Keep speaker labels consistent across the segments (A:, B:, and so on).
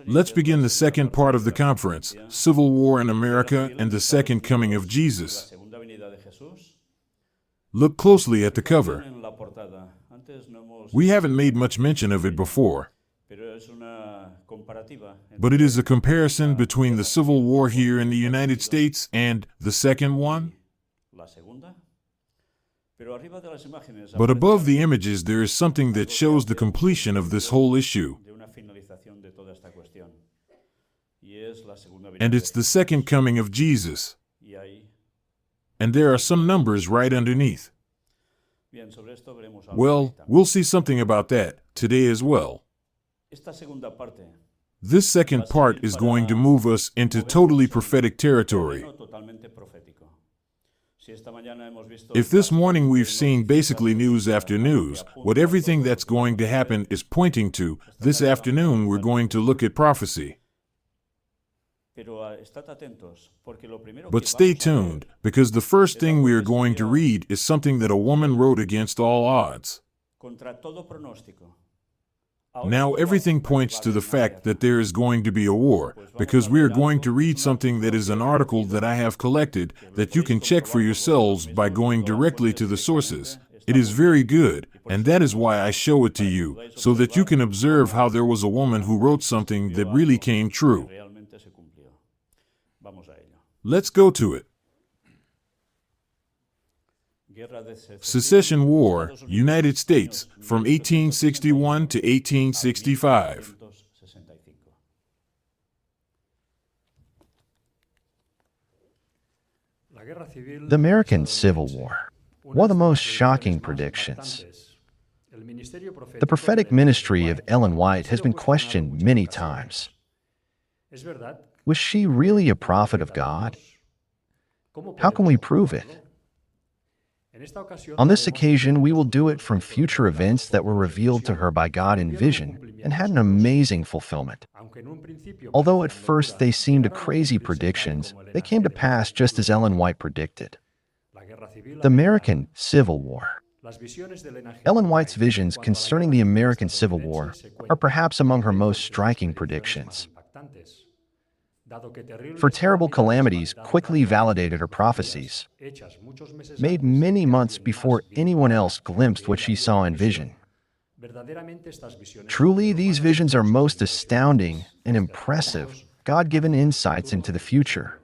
A: Let's begin the second part of the conference, Civil War in America and the Second Coming of Jesus. Look closely at the cover. We haven't made much mention of it before, but it is a comparison between the Civil War here in the United States and the second one. But above the images, there is something that shows the completion of this whole issue. And it's the second coming of Jesus. And there are some numbers right underneath. Well, we'll see something about that today as well. This second part is going to move us into totally prophetic territory. If this morning we've seen basically news after news, what everything that's going to happen is pointing to, this afternoon we're going to look at prophecy. But stay tuned, because the first thing we are going to read is something that a woman wrote against all odds. Now everything points to the fact that there is going to be a war, because we are going to read something that is an article that I have collected that you can check for yourselves by going directly to the sources. It is very good, and that is why I show it to you, so that you can observe how there was a woman who wrote something that really came true. Let's go to it. Secession War, United States, from 1861 to 1865.
B: The American Civil War. One of the most shocking predictions. The prophetic ministry of Ellen White has been questioned many times. Was she really a prophet of God? How can we prove it? On this occasion, we will do it from future events that were revealed to her by God in vision and had an amazing fulfillment. Although at first they seemed crazy predictions, they came to pass just as Ellen White predicted. The American Civil War. Ellen White's visions concerning the American Civil War are perhaps among her most striking predictions. For terrible calamities quickly validated her prophecies, made many months before anyone else glimpsed what she saw in vision. Truly, these visions are most astounding and impressive, God-given insights into the future.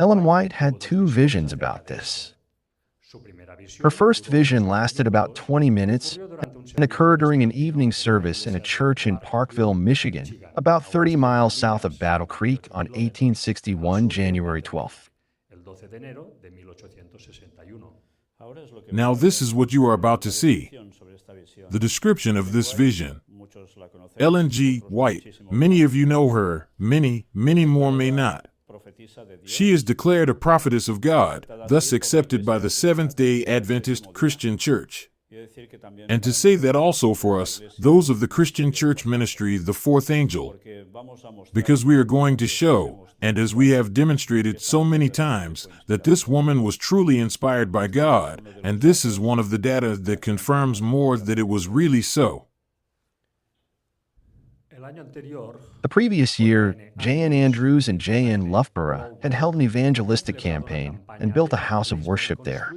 B: Ellen White had two visions about this. Her first vision lasted about 20 minutes and occurred during an evening service in a church in Parkville, Michigan, about 30 miles south of Battle Creek on 1861, January 12th.
A: Now this is what you are about to see. The description of this vision. Ellen G. White, many of you know her, many more may not. She is declared a prophetess of God, thus accepted by the Seventh-day Adventist Christian Church. And to say that also for us, those of the Christian Church ministry, the fourth angel, because we are going to show, and as we have demonstrated so many times, that this woman was truly inspired by God, and this is one of the data that confirms more that it was really so.
B: The previous year, J.N. Andrews and J.N. Loughborough had held an evangelistic campaign and built a house of worship there.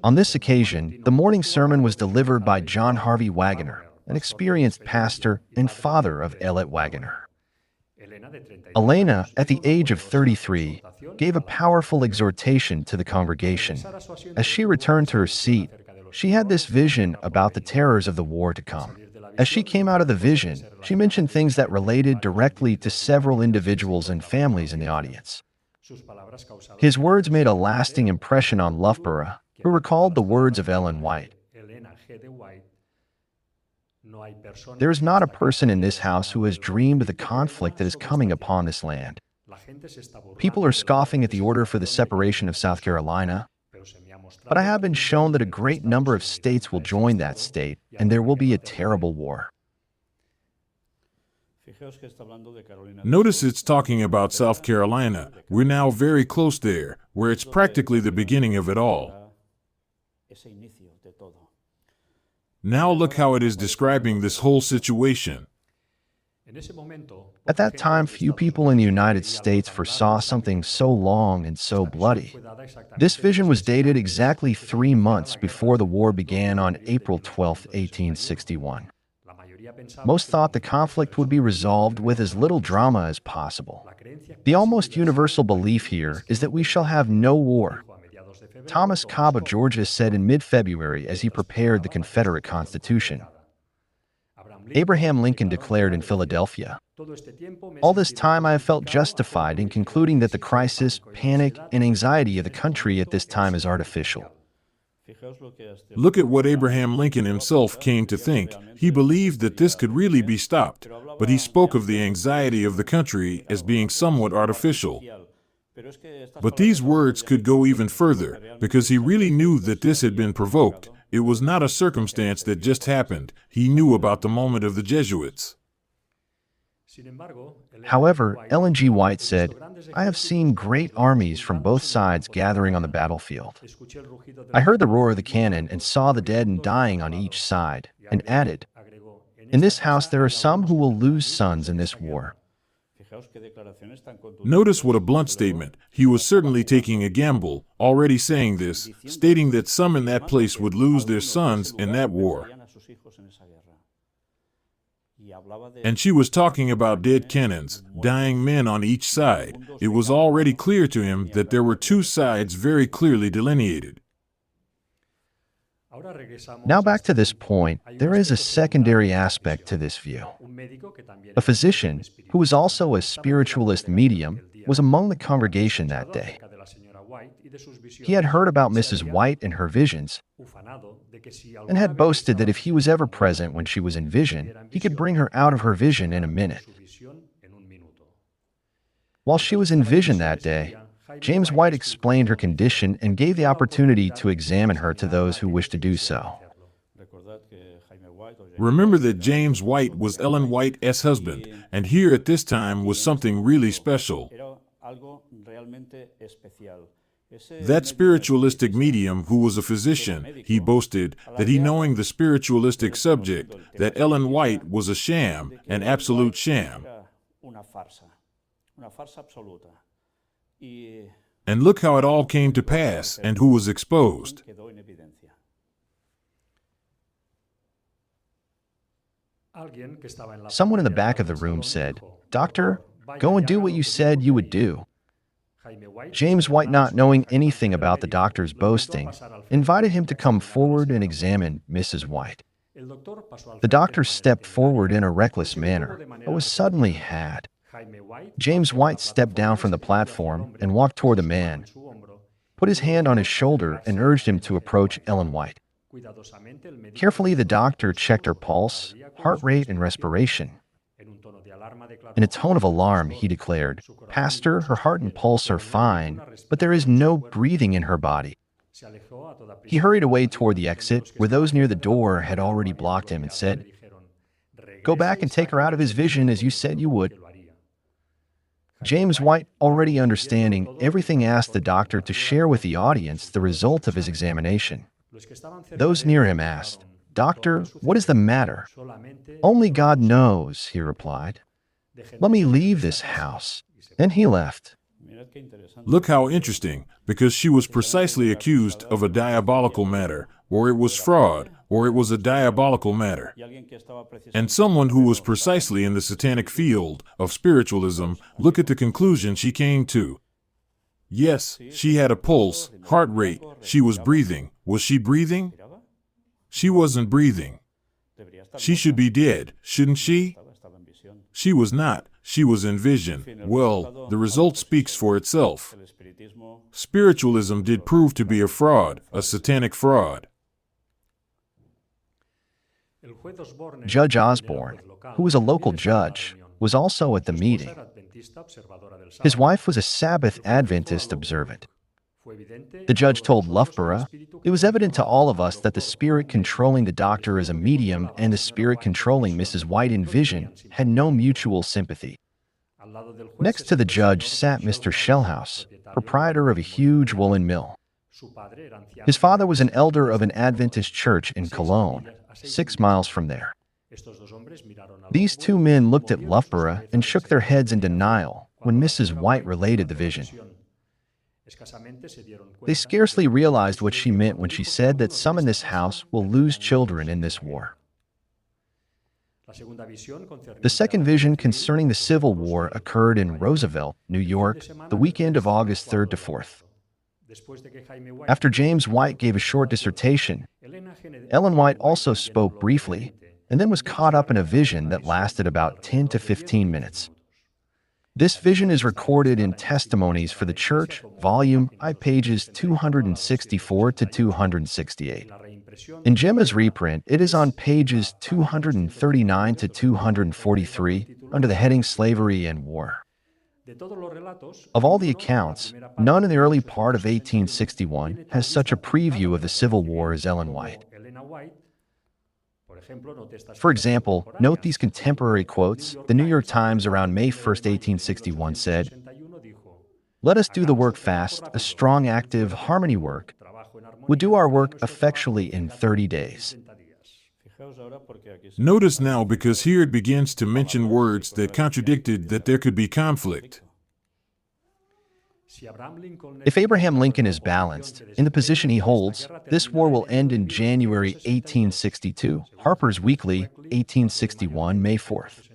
B: On this occasion, the morning sermon was delivered by John Harvey Wagoner, an experienced pastor and father of Elliot Wagoner. Elena, at the age of 33, gave a powerful exhortation to the congregation. As she returned to her seat, she had this vision about the terrors of the war to come. As she came out of the vision, she mentioned things that related directly to several individuals and families in the audience. His words made a lasting impression on Loughborough, who recalled the words of Ellen White. There is not a person in this house who has dreamed of the conflict that is coming upon this land. People are scoffing at the order for the separation of South Carolina, but I have been shown that a great number of states will join that state, and there will be a terrible war.
A: Notice it's talking about South Carolina. We're now very close there, where it's practically the beginning of it all. Now look how it is describing this whole situation.
B: At that time, few people in the United States foresaw something so long and so bloody. This vision was dated exactly 3 months before the war began on April 12, 1861. Most thought the conflict would be resolved with as little drama as possible. The almost universal belief here is that we shall have no war. Thomas Cobb of Georgia said in mid-February as he prepared the Confederate Constitution. Abraham Lincoln declared in Philadelphia, "All this time I have felt justified in concluding that the crisis, panic, and anxiety of the country at this time is artificial."
A: Look at what Abraham Lincoln himself came to think. He believed that this could really be stopped, but he spoke of the anxiety of the country as being somewhat artificial. But these words could go even further, because he really knew that this had been provoked. It was not a circumstance that just happened. He knew about the moment of the Jesuits.
B: However, Ellen G. White said, "I have seen great armies from both sides gathering on the battlefield. I heard the roar of the cannon and saw the dead and dying on each side," and added, "In this house there are some who will lose sons in this war."
A: Notice what a blunt statement. He was certainly taking a gamble, already saying this, stating that some in that place would lose their sons in that war. And she was talking about dead cannons, dying men on each side. It was already clear to him that there were two sides very clearly delineated.
B: Now back to this point, there is a secondary aspect to this view. A physician, who was also a spiritualist medium, was among the congregation that day. He had heard about Mrs. White and her visions, and had boasted that if he was ever present when she was in vision, he could bring her out of her vision in a minute. While she was in vision that day, James White explained her condition and gave the opportunity to examine her to those who wished to do so.
A: Remember that James White was Ellen White's husband, and here at this time was something really special. That spiritualistic medium who was a physician, he boasted that he knowing the spiritualistic subject, that Ellen White was a sham, an absolute sham. And look how it all came to pass, and who was exposed.
B: Someone in the back of the room said, "Doctor, go and do what you said you would do." James White, not knowing anything about the doctor's boasting, invited him to come forward and examine Mrs. White. The doctor stepped forward in a reckless manner, but was suddenly had. James White stepped down from the platform and walked toward the man, put his hand on his shoulder, and urged him to approach Ellen White. Carefully, the doctor checked her pulse, heart rate, and respiration. In a tone of alarm, he declared, "Pastor, her heart and pulse are fine, but there is no breathing in her body." He hurried away toward the exit, where those near the door had already blocked him, and said, "Go back and take her out of his vision as you said you would." James White, already understanding everything, asked the doctor to share with the audience the result of his examination. Those near him asked, "Doctor, what is the matter?" "Only God knows," he replied. "Let me leave this house." And he left.
A: Look how interesting, because she was precisely accused of a diabolical matter, or it was fraud, or it was a diabolical matter. And someone who was precisely in the satanic field of spiritualism, look at the conclusion she came to. Yes, she had a pulse, heart rate, she was breathing. Was she breathing? She wasn't breathing. She should be dead, shouldn't she? She was not. She was in vision. Well, the result speaks for itself. Spiritualism did prove to be a fraud, a satanic fraud.
B: Judge Osborne, who was a local judge, was also at the meeting. His wife was a Sabbath Adventist observant. The judge told Loughborough, "It was evident to all of us that the spirit controlling the doctor as a medium and the spirit controlling Mrs. White in vision had no mutual sympathy." Next to the judge sat Mr. Shellhouse, proprietor of a huge woolen mill. His father was an elder of an Adventist church in Cologne, 6 miles from there. These two men looked at Loughborough and shook their heads in denial when Mrs. White related the vision. They scarcely realized what she meant when she said that some in this house will lose children in this war. The second vision concerning the Civil War occurred in Roosevelt, New York, the weekend of August 3rd to 4th. After James White gave a short dissertation, Ellen White also spoke briefly and then was caught up in a vision that lasted about 10 to 15 minutes. This vision is recorded in Testimonies for the Church, Volume I, pages 264 to 268. In Gemma's reprint, it is on pages 239 to 243 under the heading Slavery and War. Of all the accounts, none in the early part of 1861 has such a preview of the Civil War as Ellen White. For example, note these contemporary quotes. The New York Times around May 1, 1861 said, "Let us do the work fast, a strong, active, harmony work. We'll do our work effectually in 30 days.
A: Notice now, because here it begins to mention words that contradicted that there could be conflict.
B: If Abraham Lincoln is balanced in the position he holds, this war will end in January 1862. Harper's Weekly, 1861, May 4th.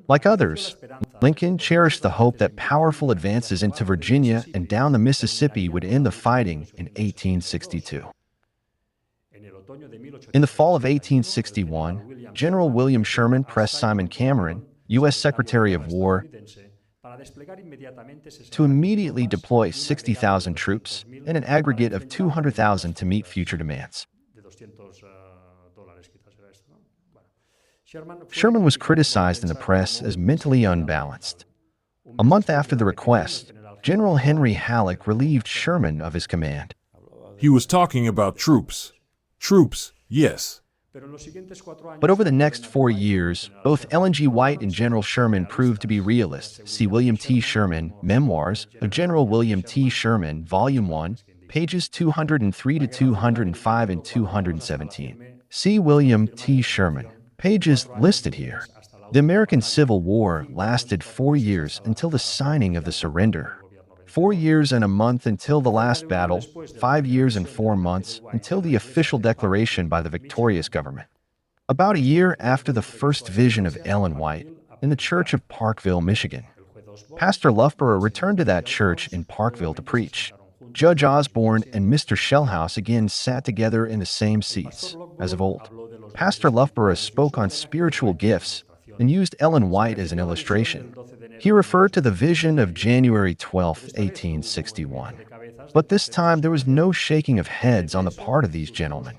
B: Like others, Lincoln cherished the hope that powerful advances into Virginia and down the Mississippi would end the fighting in 1862. In the fall of 1861, General William Sherman pressed Simon Cameron, U.S. Secretary of War, to immediately deploy 60,000 troops and an aggregate of 200,000 to meet future demands. Sherman was criticized in the press as mentally unbalanced. A month after the request, General Henry Halleck relieved Sherman of his command.
A: He was talking about troops. Troops, yes.
B: But over the next 4 years, both Ellen G. White and General Sherman proved to be realists. See William T. Sherman, Memoirs of General William T. Sherman, Volume 1, pages 203 to 205 and 217. See William T. Sherman, pages listed here. The American Civil War lasted 4 years until the signing of the surrender. 4 years and a month until the last battle, 5 years and 4 months until the official declaration by the victorious government. About a year after the first vision of Ellen White, in the church of Parkville, Michigan, Pastor Loughborough returned to that church in Parkville to preach. Judge Osborne and Mr. Shellhouse again sat together in the same seats, as of old. Pastor Loughborough spoke on spiritual gifts and used Ellen White as an illustration. He referred to the vision of January 12, 1861. But this time there was no shaking of heads on the part of these gentlemen.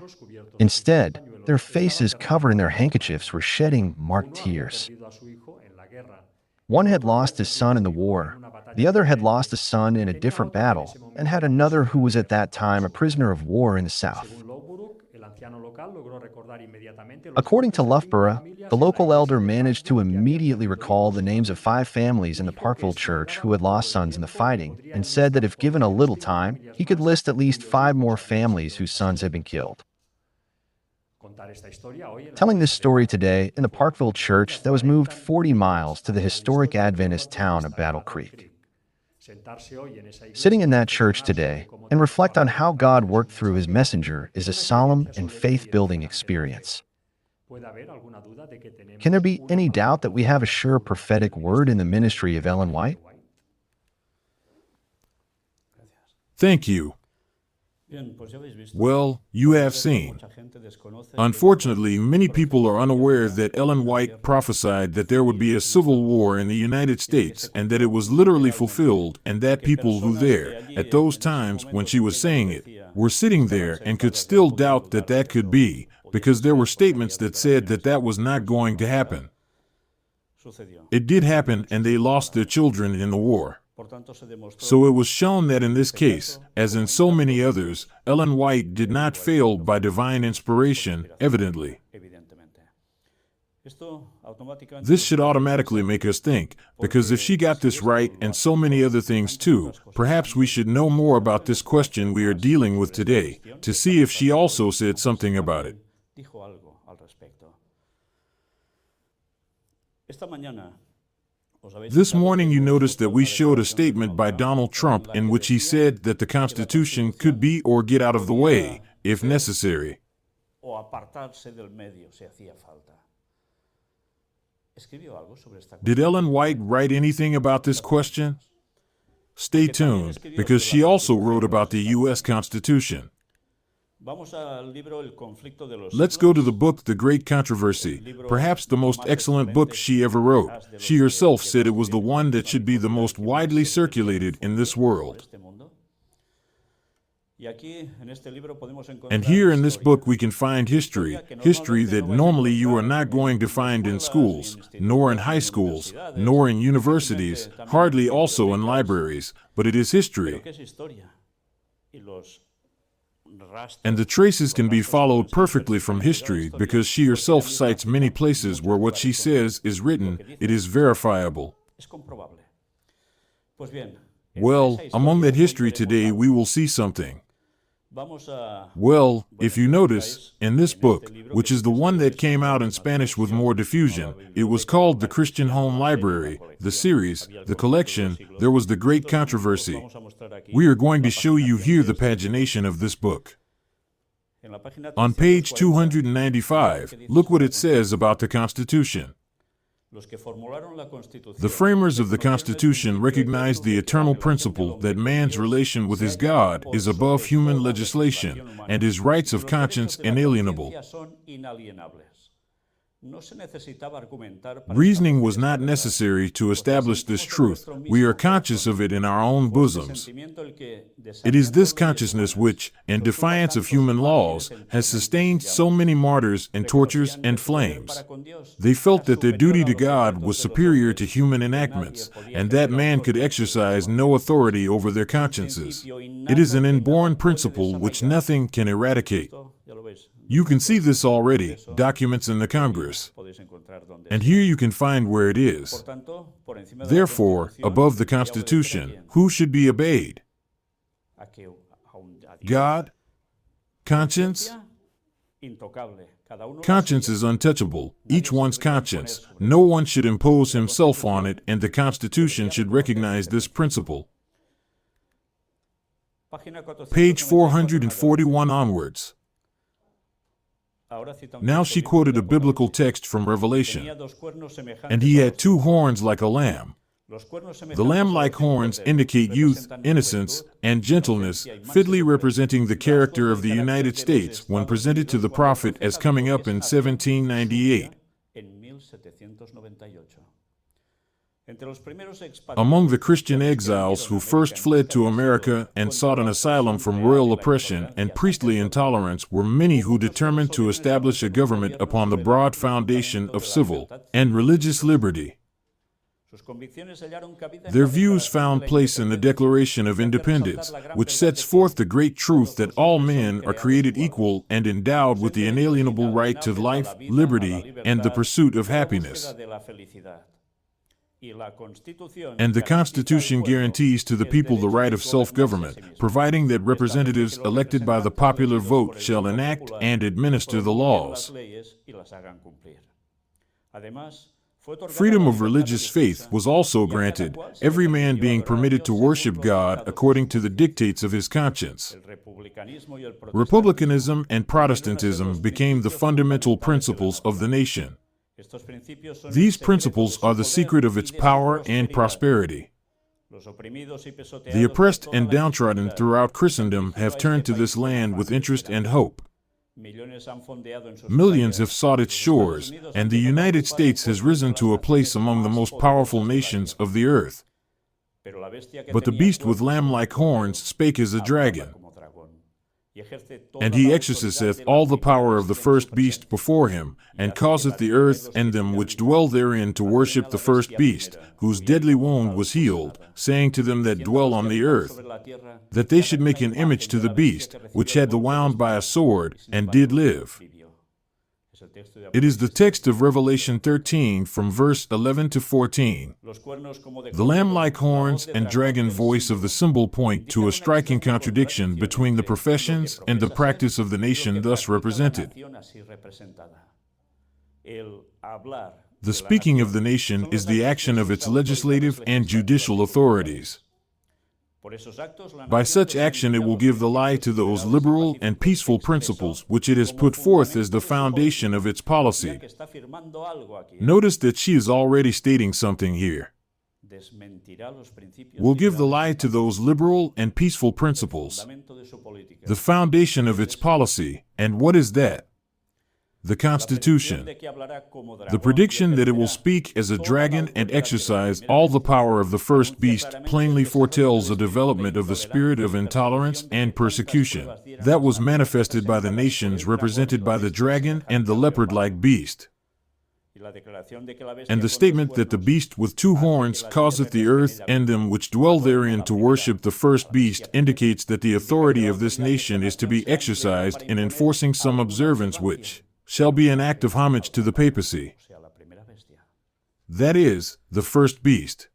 B: Instead, their faces covered in their handkerchiefs were shedding marked tears. One had lost his son in the war, the other had lost a son in a different battle, and had another who was at that time a prisoner of war in the South. According to Loughborough, the local elder managed to immediately recall the names of 5 families in the Parkville church who had lost sons in the fighting, and said that if given a little time, he could list at least 5 more families whose sons had been killed. Telling this story today in the Parkville church that was moved 40 miles to the historic Adventist town of Battle Creek. Sitting in that church today and reflect on how God worked through his messenger is a solemn and faith-building experience. Can there be any doubt that we have a sure prophetic word in the ministry of Ellen White?
A: Thank you. Well, you have seen. Unfortunately, many people are unaware that Ellen White prophesied that there would be a civil war in the United States and that it was literally fulfilled, and that people who there, at those times when she was saying it, were sitting there and could still doubt that that could be, because there were statements that said that that was not going to happen. It did happen, and they lost their children in the war. So it was shown that in this case, as in so many others, Ellen White did not fail by divine inspiration, evidently. This should automatically make us think, because if she got this right and so many other things too, perhaps we should know more about this question we are dealing with today, to see if she also said something about it. This morning you noticed that we showed a statement by Donald Trump in which he said that the Constitution could be or get out of the way, if necessary. Did Ellen White write anything about this question? Stay tuned, because she also wrote about the U.S. Constitution. Let's go to the book The Great Controversy, perhaps the most excellent book she ever wrote. She herself said it was the one that should be the most widely circulated in this world. And here in this book we can find history that normally you are not going to find in schools, nor in high schools, nor in universities, hardly also in libraries, but it is history. And the traces can be followed perfectly from history because she herself cites many places where what she says is written, it is verifiable. Well, among that history today we will see something. Well, if you notice, in this book, which is the one that came out in Spanish with more diffusion, it was called The Christian Home Library, the series, the collection, there was the Great Controversy. We are going to show you here the pagination of this book. On page 295, look what it says about the Constitution. The framers of the Constitution recognized the eternal principle that man's relation with his God is above human legislation and his rights of conscience inalienable. Reasoning was not necessary to establish this truth. We are conscious of it in our own bosoms. It is this consciousness which, in defiance of human laws, has sustained so many martyrs and tortures and flames. They felt that their duty to God was superior to human enactments, and that man could exercise no authority over their consciences. It is an inborn principle which nothing can eradicate. You can see this already, documents in the Congress. And here you can find where it is. Therefore, above the Constitution, who should be obeyed? God? Conscience? Conscience is untouchable, each one's conscience. No one should impose himself on it, and the Constitution should recognize this principle. Page 441 onwards. Now she quoted a biblical text from Revelation. And he had 2 horns like a lamb. The lamb-like horns indicate youth, innocence, and gentleness, fitly representing the character of the United States when presented to the prophet as coming up in 1798. Among the Christian exiles who first fled to America and sought an asylum from royal oppression and priestly intolerance were many who determined to establish a government upon the broad foundation of civil and religious liberty. Their views found place in the Declaration of Independence, which sets forth the great truth that all men are created equal and endowed with the inalienable right to life, liberty, and the pursuit of happiness. And the Constitution guarantees to the people the right of self-government, providing that representatives elected by the popular vote shall enact and administer the laws. Freedom of religious faith was also granted, every man being permitted to worship God according to the dictates of his conscience. Republicanism and Protestantism became the fundamental principles of the nation. These principles are the secret of its power and prosperity. The oppressed and downtrodden throughout Christendom have turned to this land with interest and hope. Millions have sought its shores, and the United States has risen to a place among the most powerful nations of the earth. But the beast with lamb-like horns spake as a dragon. And he exerciseth all the power of the first beast before him, and causeth the earth and them which dwell therein to worship the first beast, whose deadly wound was healed, saying to them that dwell on the earth, that they should make an image to the beast, which had the wound by a sword, and did live. It is the text of Revelation 13 from verse 11 to 14. The lamb-like horns and dragon voice of the symbol point to a striking contradiction between the professions and the practice of the nation thus represented. The speaking of the nation is the action of its legislative and judicial authorities. By such action it will give the lie to those liberal and peaceful principles which it has put forth as the foundation of its policy. Notice that she is already stating something here. Will give the lie to those liberal and peaceful principles, the foundation of its policy. And what is that? The Constitution. The prediction that it will speak as a dragon and exercise all the power of the first beast plainly foretells a development of the spirit of intolerance and persecution that was manifested by the nations represented by the dragon and the leopard-like beast. And the statement that the beast with two horns causeth the earth and them which dwell therein to worship the first beast indicates that the authority of this nation is to be exercised in enforcing some observance which shall be an act of homage to the papacy. That is, the first beast.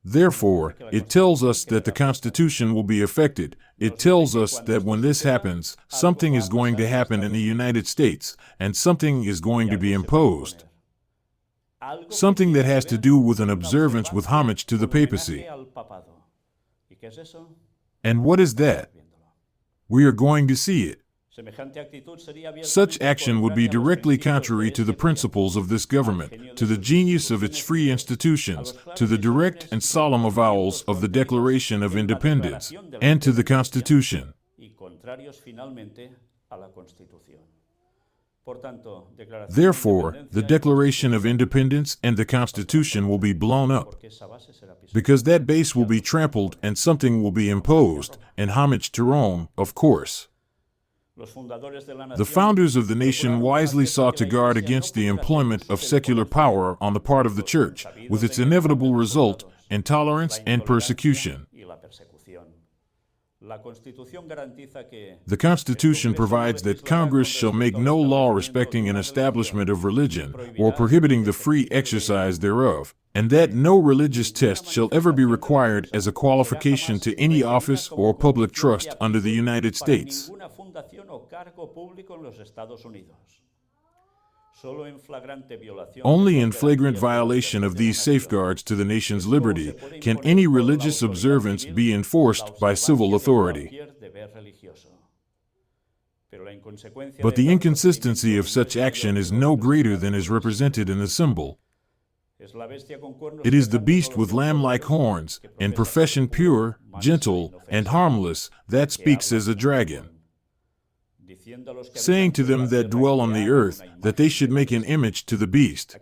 A: Therefore, it tells us that the Constitution will be affected. It tells us that when this happens, something is going to happen in the United States, and something is going to be imposed. Something that has to do with an observance with homage to the papacy. And what is that? We are going to see it. Such action would be directly contrary to the principles of this government, to the genius of its free institutions, to the direct and solemn avowals of the Declaration of Independence, and to the Constitution. Therefore, the Declaration of Independence and the Constitution will be blown up, because that base will be trampled and something will be imposed, and homage to Rome, of course. The founders of the nation wisely sought to guard against the employment of secular power on the part of the Church, with its inevitable result, intolerance and persecution. The Constitution provides that Congress shall make no law respecting an establishment of religion or prohibiting the free exercise thereof, and that no religious test shall ever be required as a qualification to any office or public trust under the United States. Only in flagrant violation of these safeguards to the nation's liberty can any religious observance be enforced by civil authority. But the inconsistency of such action is no greater than is represented in the symbol. It is the beast with lamb-like horns, in profession pure, gentle, and harmless, that speaks as a dragon, saying to them that dwell on the earth that they should make an image to the beast.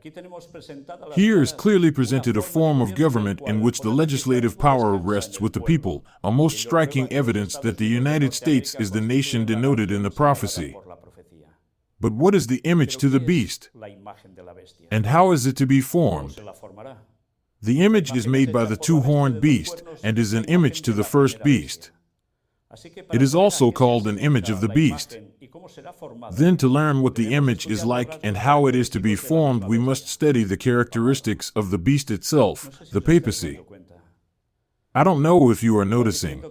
A: Here is clearly presented a form of government in which the legislative power rests with the people, a most striking evidence that the United States is the nation denoted in the prophecy. But what is the image to the beast? And how is it to be formed? The image is made by the two-horned beast and is an image to the first beast. It is also called an image of the beast. Then to learn what the image is like and how it is to be formed, we must study the characteristics of the beast itself, the papacy. I don't know if you are noticing.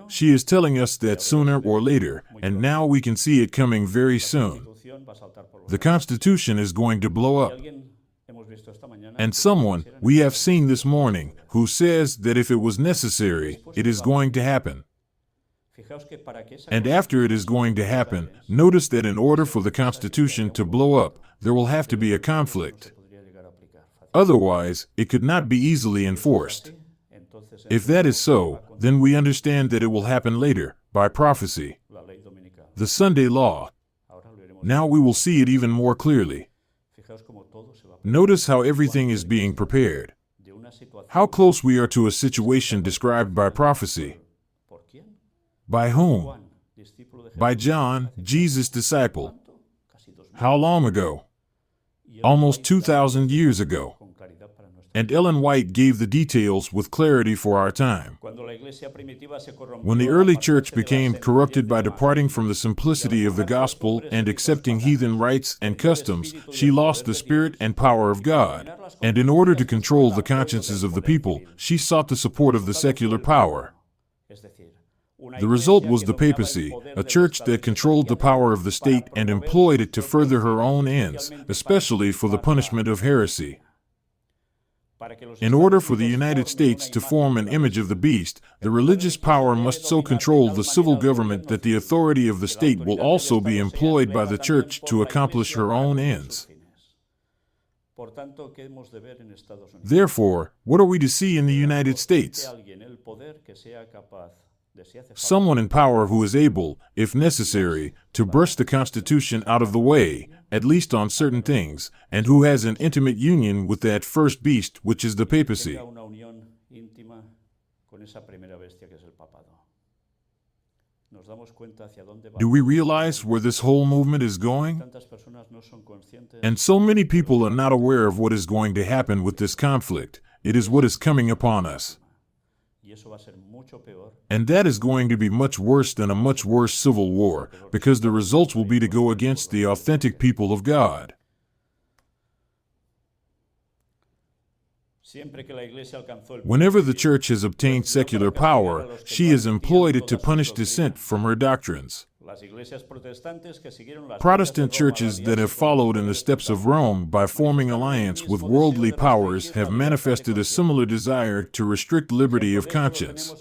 A: She is telling us that sooner or later, and now we can see it coming very soon. The Constitution is going to blow up. And someone, we have seen this morning, who says that if it was necessary, it is going to happen. And after it is going to happen, notice that in order for the Constitution to blow up, there will have to be a conflict. Otherwise, it could not be easily enforced. If that is so, then we understand that it will happen later, by prophecy. The Sunday law. Now we will see it even more clearly. Notice how everything is being prepared. How close we are to a situation described by prophecy. By whom? By John, Jesus' disciple. How long ago? Almost 2,000 years ago. And Ellen White gave the details with clarity for our time. When the early church became corrupted by departing from the simplicity of the gospel and accepting heathen rites and customs, she lost the spirit and power of God. And in order to control the consciences of the people, she sought the support of the secular power. The result was the papacy, a church that controlled the power of the state and employed it to further her own ends, especially for the punishment of heresy. In order for the United States to form an image of the beast, the religious power must so control the civil government that the authority of the state will also be employed by the church to accomplish her own ends. Therefore, what are we to see in the United States? Someone in power who is able, if necessary, to brush the Constitution out of the way, at least on certain things, and who has an intimate union with that first beast, which is the papacy. Do we realize where this whole movement is going? And so many people are not aware of what is going to happen with this conflict. It is what is coming upon us. And that is going to be much worse than a much worse civil war, because the results will be to go against the authentic people of God. Whenever the church has obtained secular power, she has employed it to punish dissent from her doctrines. Protestant churches that have followed in the steps of Rome by forming alliance with worldly powers have manifested a similar desire to restrict liberty of conscience.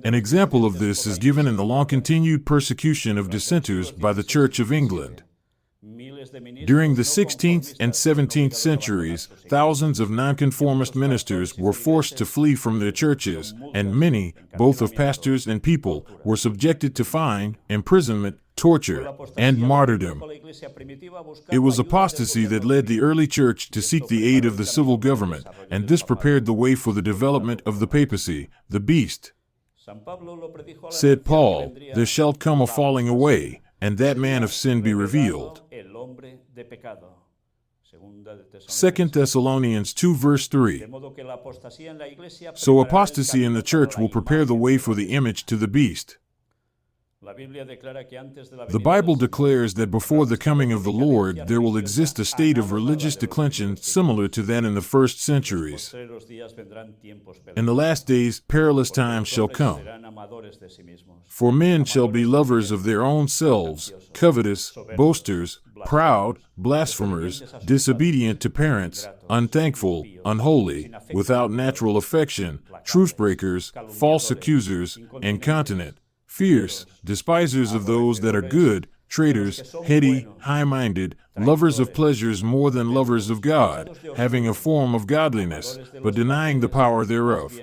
A: An example of this is given in the long-continued persecution of dissenters by the Church of England. During the 16th and 17th centuries, thousands of nonconformist ministers were forced to flee from their churches, and many, both of pastors and people, were subjected to fine, imprisonment, torture, and martyrdom. It was apostasy that led the early church to seek the aid of the civil government, and this prepared the way for the development of the papacy, the beast. Said Paul, "There shall come a falling away, and that man of sin be revealed." 2 Thessalonians 2 verse 3. So apostasy in the church will prepare the way for the image to the beast. The Bible declares that before the coming of the Lord, there will exist a state of religious declension similar to that in the first centuries. In the last days, perilous times shall come. For men shall be lovers of their own selves, covetous, boasters, proud, blasphemers, disobedient to parents, unthankful, unholy, without natural affection, truce-breakers, false accusers, incontinent, fierce, despisers of those that are good, traitors, heady, high-minded, lovers of pleasures more than lovers of God, having a form of godliness, but denying the power thereof.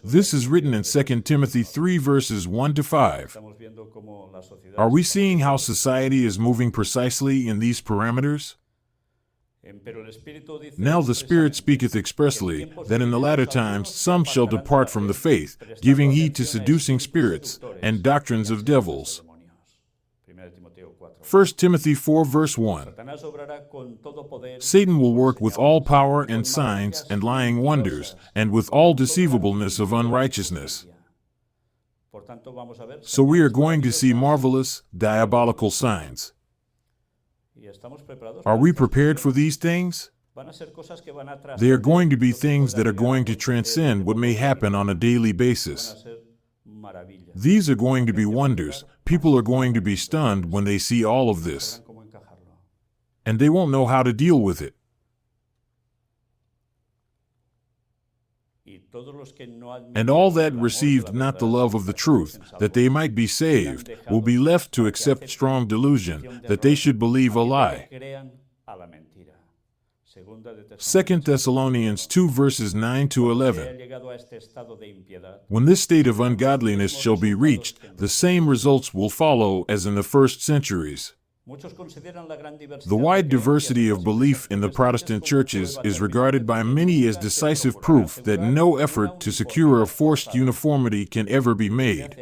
A: This is written in 2 Timothy 3 verses 1 to 5. Are we seeing how society is moving precisely in these parameters? Now the Spirit speaketh expressly, that in the latter times some shall depart from the faith, giving heed to seducing spirits, and doctrines of devils. 1 Timothy 4 verse 1. Satan will work with all power and signs and lying wonders, and with all deceivableness of unrighteousness. So we are going to see marvelous, diabolical signs. Are we prepared for these things? They are going to be things that are going to transcend what may happen on a daily basis. These are going to be wonders. People are going to be stunned when they see all of this. And they won't know how to deal with it. And all that received not the love of the truth, that they might be saved, will be left to accept strong delusion, that they should believe a lie. 2 Thessalonians 2 verses 9 to 11. When this state of ungodliness shall be reached, the same results will follow as in the first centuries. The wide diversity of belief in the Protestant churches is regarded by many as decisive proof that no effort to secure a forced uniformity can ever be made.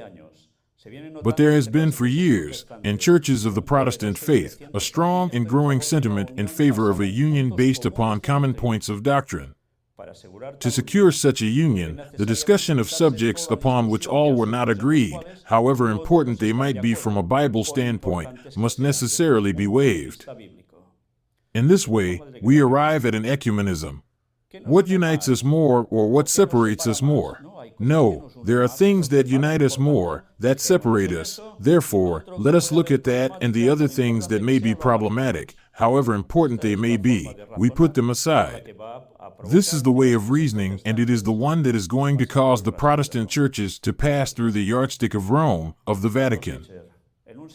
A: But there has been for years, in churches of the Protestant faith, a strong and growing sentiment in favor of a union based upon common points of doctrine. To secure such a union, the discussion of subjects upon which all were not agreed, however important they might be from a Bible standpoint, must necessarily be waived. In this way, we arrive at an ecumenism. What unites us more or what separates us more? No, there are things that unite us more, that separate us. Therefore, let us look at that and the other things that may be problematic, however important they may be, we put them aside. This is the way of reasoning, and it is the one that is going to cause the Protestant churches to pass through the yardstick of Rome, of the Vatican.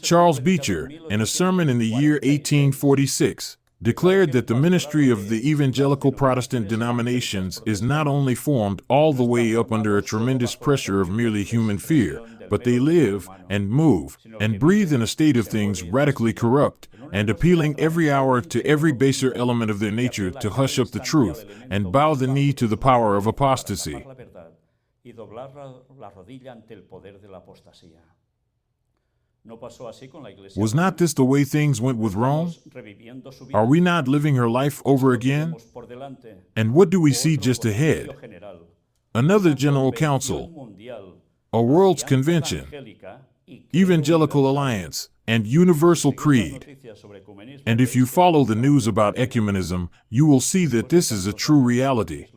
A: Charles Beecher, in a sermon in the year 1846, declared that the ministry of the evangelical Protestant denominations is not only formed all the way up under a tremendous pressure of merely human fear, but they live and move and breathe in a state of things radically corrupt, and appealing every hour to every baser element of their nature to hush up the truth and bow the knee to the power of apostasy. Was not this the way things went with Rome? Are we not living her life over again? And what do we see just ahead? Another General Council, a World's Convention, Evangelical Alliance, and Universal Creed. And if you follow the news about ecumenism, you will see that this is a true reality.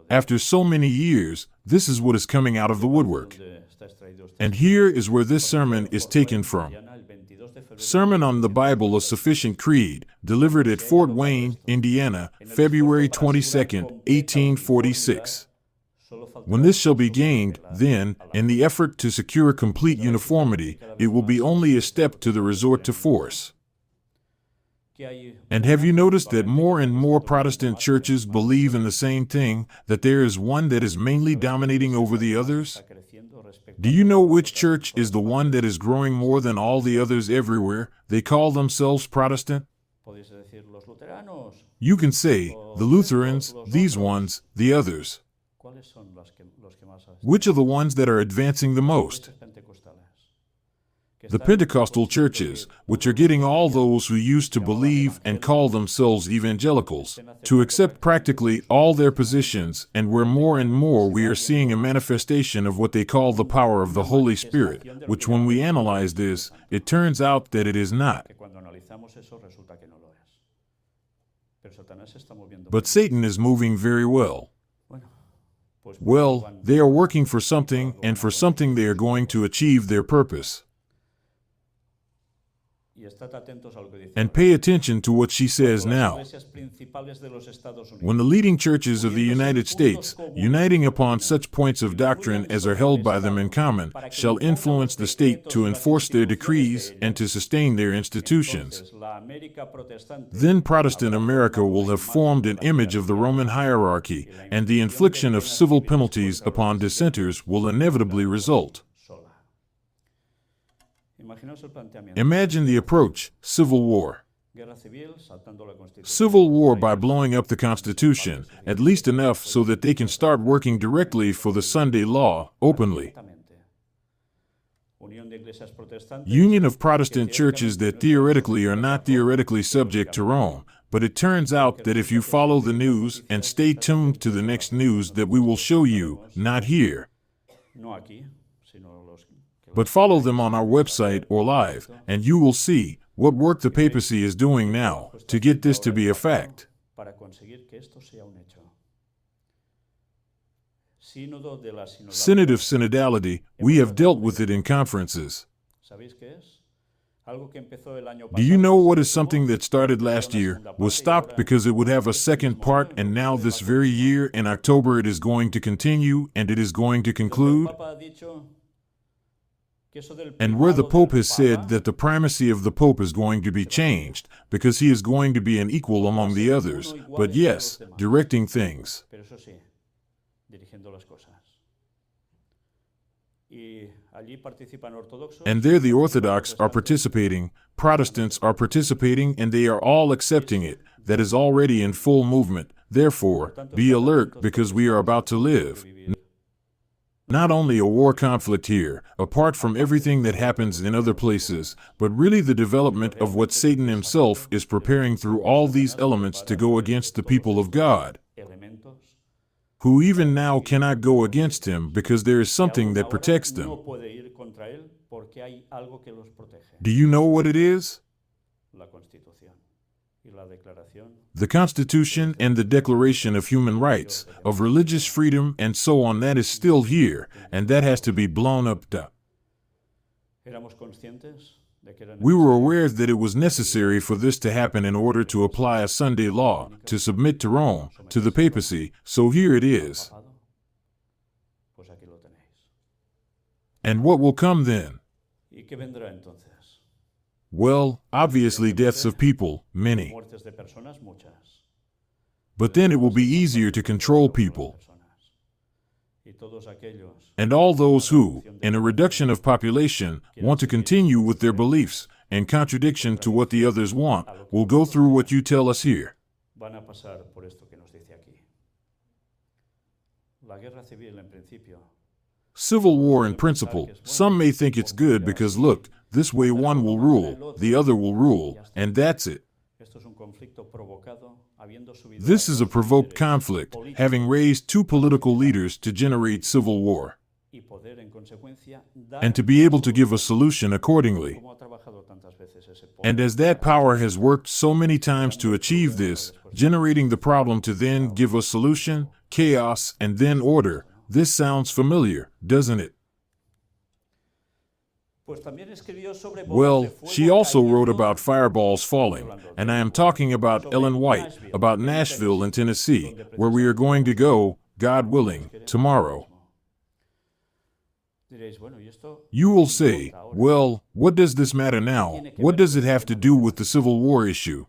A: After so many years, this is what is coming out of the woodwork. And here is where this sermon is taken from. Sermon on the Bible, a Sufficient Creed, delivered at Fort Wayne, Indiana, February 22, 1846. When this shall be gained, then, in the effort to secure complete uniformity, it will be only a step to the resort to force. And have you noticed that more and more Protestant churches believe in the same thing, that there is one that is mainly dominating over the others? Do you know which church is the one that is growing more than all the others everywhere? They call themselves Protestant. You can say, the Lutherans, these ones, the others. Which are the ones that are advancing the most? The Pentecostal churches, which are getting all those who used to believe and call themselves evangelicals to accept practically all their positions, and where more and more we are seeing a manifestation of what they call the power of the Holy Spirit, which when we analyze this, it turns out that it is not. But Satan is moving very well. Well, they are working for something, and for something they are going to achieve their purpose. And pay attention to what she says now. When the leading churches of the United States, uniting upon such points of doctrine as are held by them in common, shall influence the state to enforce their decrees and to sustain their institutions, then Protestant America will have formed an image of the Roman hierarchy, and the infliction of civil penalties upon dissenters will inevitably result. Imagine the approach, civil war. Civil war by blowing up the Constitution, at least enough so that they can start working directly for the Sunday law, openly. Union of Protestant churches that theoretically are not theoretically subject to Rome, but it turns out that if you follow the news and stay tuned to the next news that we will show you, not here, but follow them on our website or live, and you will see what work the papacy is doing now to get this to be a fact. Synod of synodality, we have dealt with it in conferences. Do you know what is something that started last year, was stopped because it would have a second part, and now this very year in October it is going to continue and it is going to conclude? And where the Pope has said that the primacy of the Pope is going to be changed, because he is going to be an equal among the others, but yes, directing things. And there the Orthodox are participating, Protestants are participating, and they are all accepting it. That is already in full movement. Therefore, be alert, because we are about to live not only a war conflict here, apart from everything that happens in other places, but really the development of what Satan himself is preparing through all these elements to go against the people of God, who even now cannot go against him because there is something that protects them. Do you know what it is? The Constitution and the Declaration of Human Rights, of religious freedom and so on, that is still here, and that has to be blown up. We were aware that it was necessary for this to happen in order to apply a Sunday law, to submit to Rome, to the papacy, so here it is. And what will come then? Well, obviously deaths of people, many. But then it will be easier to control people. And all those who, in a reduction of population, want to continue with their beliefs, in contradiction to what the others want, will go through what you tell us here. Civil war in principle, some may think it's good because look, this way one will rule, the other will rule, and that's it. This is a provoked conflict, having raised two political leaders to generate civil war, and to be able to give a solution accordingly. And as that power has worked so many times to achieve this, generating the problem to then give a solution, chaos, and then order, this sounds familiar, doesn't it? Well, she also wrote about fireballs falling, and I am talking about Ellen White, about Nashville in Tennessee, where we are going to go, God willing, tomorrow. You will say, well, what does this matter now? What does it have to do with the Civil War issue?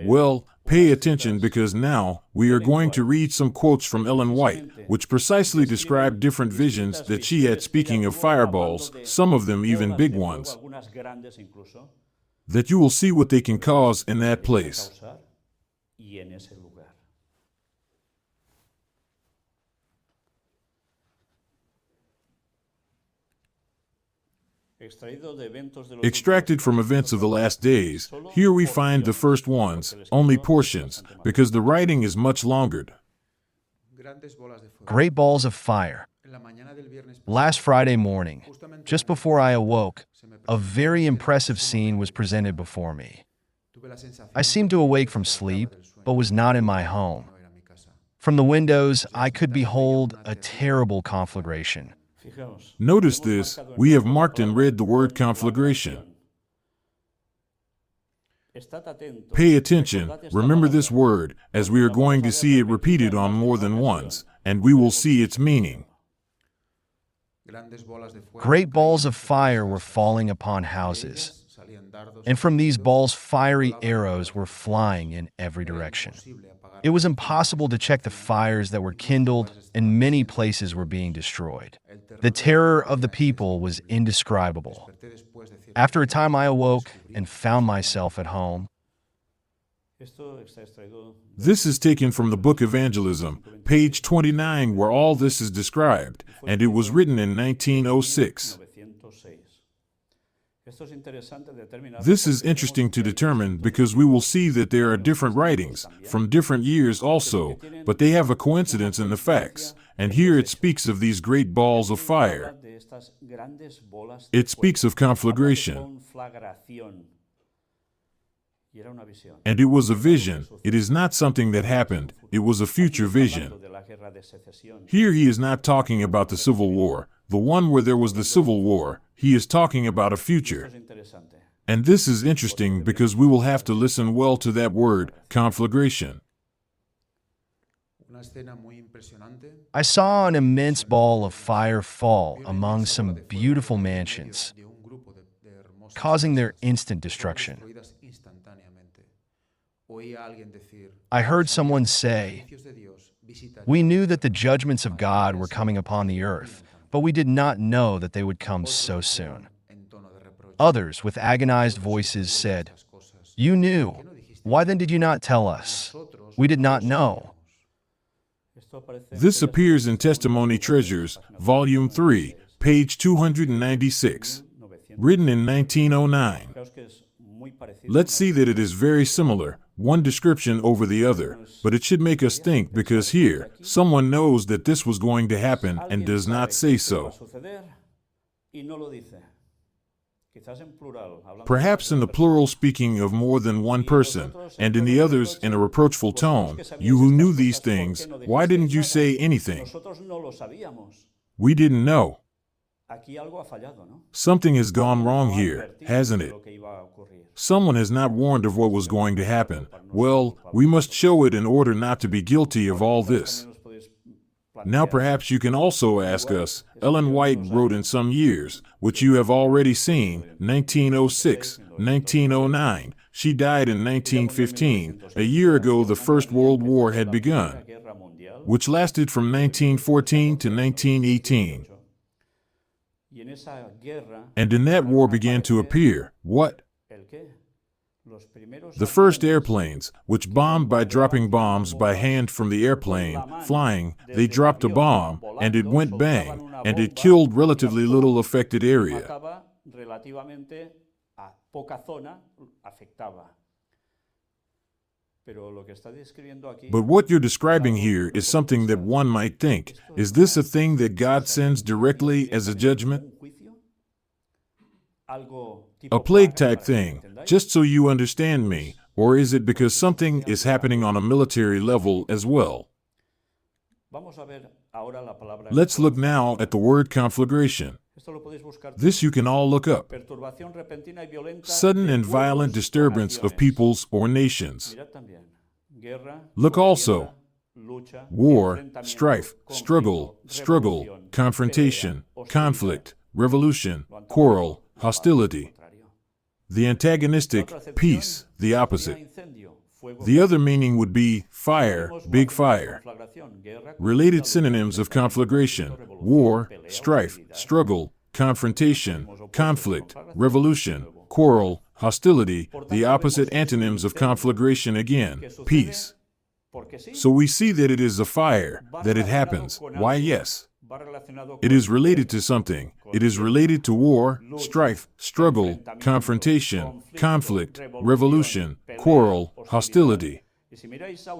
A: Well, pay attention because now we are going to read some quotes from Ellen White, which precisely describe different visions that she had speaking of fireballs, some of them even big ones, that you will see what they can cause in that place. Extracted from events of the last days, here we find the first ones, only portions, because the writing is much longer.
B: Great balls of fire. Last Friday morning, just before I awoke, a very impressive scene was presented before me. I seemed to awake from sleep, but was not in my home. From the windows, I could behold a terrible conflagration.
A: Notice this, we have marked and read the word conflagration. Pay attention, remember this word, as we are going to see it repeated on more than once, and we will see its meaning.
B: Great balls of fire were falling upon houses, and from these balls fiery arrows were flying in every direction. It was impossible to check the fires that were kindled, and many places were being destroyed. The terror of the people was indescribable. After a time I awoke and found myself at home.
A: This is taken from the book Evangelism, page 29, where all this is described, and it was written in 1906. This is interesting to determine because we will see that there are different writings, from different years also, but they have a coincidence in the facts, and here it speaks of these great balls of fire. It speaks of conflagration. And it was a vision. It is not something that happened. It was a future vision. Here he is not talking about the Civil War, the one where there was the Civil War. He is talking about a future. And this is interesting because we will have to listen well to that word, conflagration.
B: I saw an immense ball of fire fall among some beautiful mansions, causing their instant destruction. I heard someone say, "We knew that the judgments of God were coming upon the earth, but we did not know that they would come so soon." Others, with agonized voices, said, "You knew. Why then did you not tell us? We did not know."
A: This appears in Testimony Treasures, Volume 3, page 296, written in 1909. Let's see that it is very similar, one description over the other, but it should make us think because here, someone knows that this was going to happen and does not say so. Perhaps in the plural speaking of more than one person, and in the others in a reproachful tone, you who knew these things, why didn't you say anything? We didn't know. Something has gone wrong here, hasn't it? Someone has not warned of what was going to happen. Well, we must show it in order not to be guilty of all this. Now perhaps you can also ask us, Ellen White wrote in some years, which you have already seen, 1906, 1909. She died in 1915. A year ago the First World War had begun, which lasted from 1914 to 1918. And in that war began to appear, what? The first airplanes, which bombed by dropping bombs by hand from the airplane, flying, they dropped a bomb, and it went bang, and it killed relatively little affected area. But what you're describing here is something that one might think, is this a thing that God sends directly as a judgment? A plague-type thing, just so you understand me, or is it because something is happening on a military level as well? Let's look now at the word conflagration. This you can all look up. Sudden and violent disturbance of peoples or nations. Look also. War, strife, struggle, confrontation, conflict, revolution, quarrel, hostility. The antagonistic, peace, the opposite. The other meaning would be fire, big fire. Related synonyms of conflagration: war, strife, struggle, confrontation, conflict, revolution, quarrel, hostility. The opposite antonyms of conflagration again: peace. So we see that it is a fire, that it happens. Why, yes. It is related to something. It is related to war, strife, struggle, confrontation, conflict, revolution, quarrel, hostility.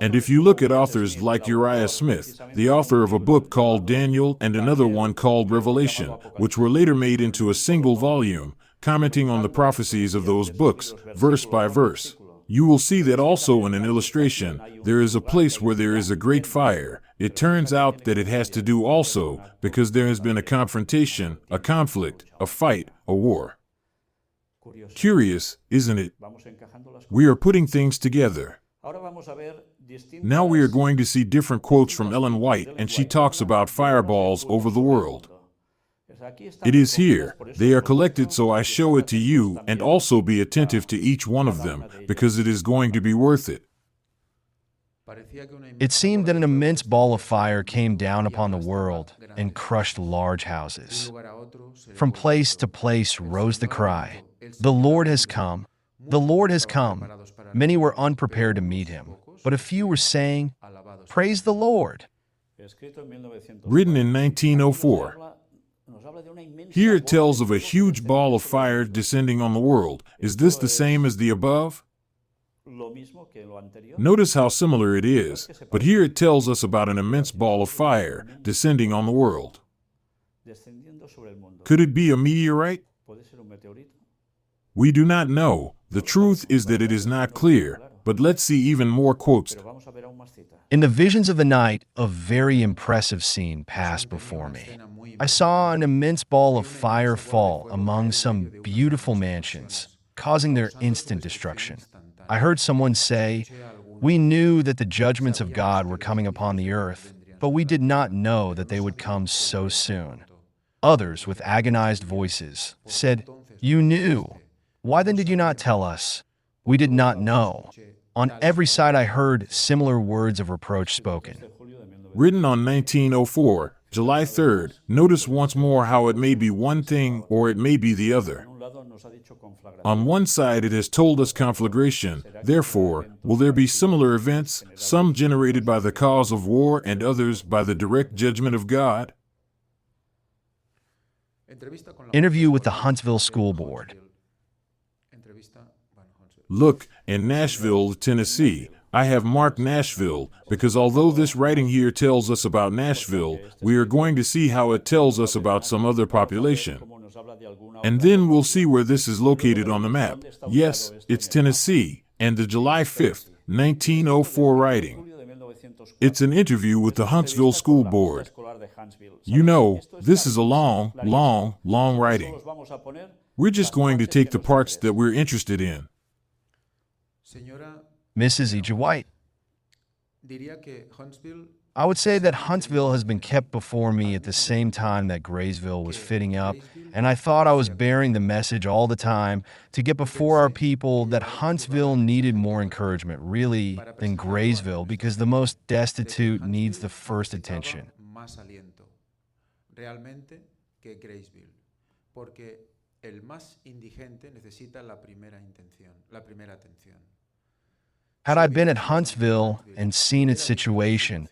A: And if you look at authors like Uriah Smith, the author of a book called Daniel and another one called Revelation, which were later made into a single volume, commenting on the prophecies of those books, verse by verse, you will see that also in an illustration, there is a place where there is a great fire. It turns out that it has to do also because there has been a confrontation, a conflict, a fight, a war. Curious, isn't it? We are putting things together. Now we are going to see different quotes from Ellen White, and she talks about fireballs over the world. It is here. They are collected so I show it to you, and also be attentive to each one of them, because it is going to be worth it.
B: It seemed that an immense ball of fire came down upon the world and crushed large houses. From place to place rose the cry, "The Lord has come! The Lord has come!" Many were unprepared to meet him, but a few were saying, "Praise the Lord!"
A: Written in 1904. Here it tells of a huge ball of fire descending on the world. Is this the same as the above? Notice how similar it is, but here it tells us about an immense ball of fire descending on the world. Could it be a meteorite? We do not know. The truth is that it is not clear, but let's see even more quotes.
B: In the visions of the night, a very impressive scene passed before me. I saw an immense ball of fire fall among some beautiful mansions, causing their instant destruction. I heard someone say, "We knew that the judgments of God were coming upon the earth, but we did not know that they would come so soon." Others, with agonized voices, said, "You knew. Why then did you not tell us? We did not know." On every side I heard similar words of reproach spoken.
A: Written on 1904, July 3rd, notice once more how it may be one thing or it may be the other. On one side, it has told us conflagration. Therefore, will there be similar events, some generated by the cause of war and others by the direct judgment of God?
B: Interview with the Huntsville School Board.
A: Look, in Nashville, Tennessee, I have marked Nashville because although this writing here tells us about Nashville, we are going to see how it tells us about some other population. And then we'll see where this is located on the map. Yes, it's Tennessee, and the July 5th, 1904 writing. It's an interview with the Huntsville School Board. You know, this is a long, long, long writing. We're just going to take the parts that we're interested in.
B: Mrs. E.J. White. I would say that Huntsville has been kept before me at the same time that Graysville was fitting up, and I thought I was bearing the message all the time to get before our people that Huntsville needed more encouragement, really, than Graysville, because the most destitute needs the first attention. Had I been at Huntsville and seen its situation,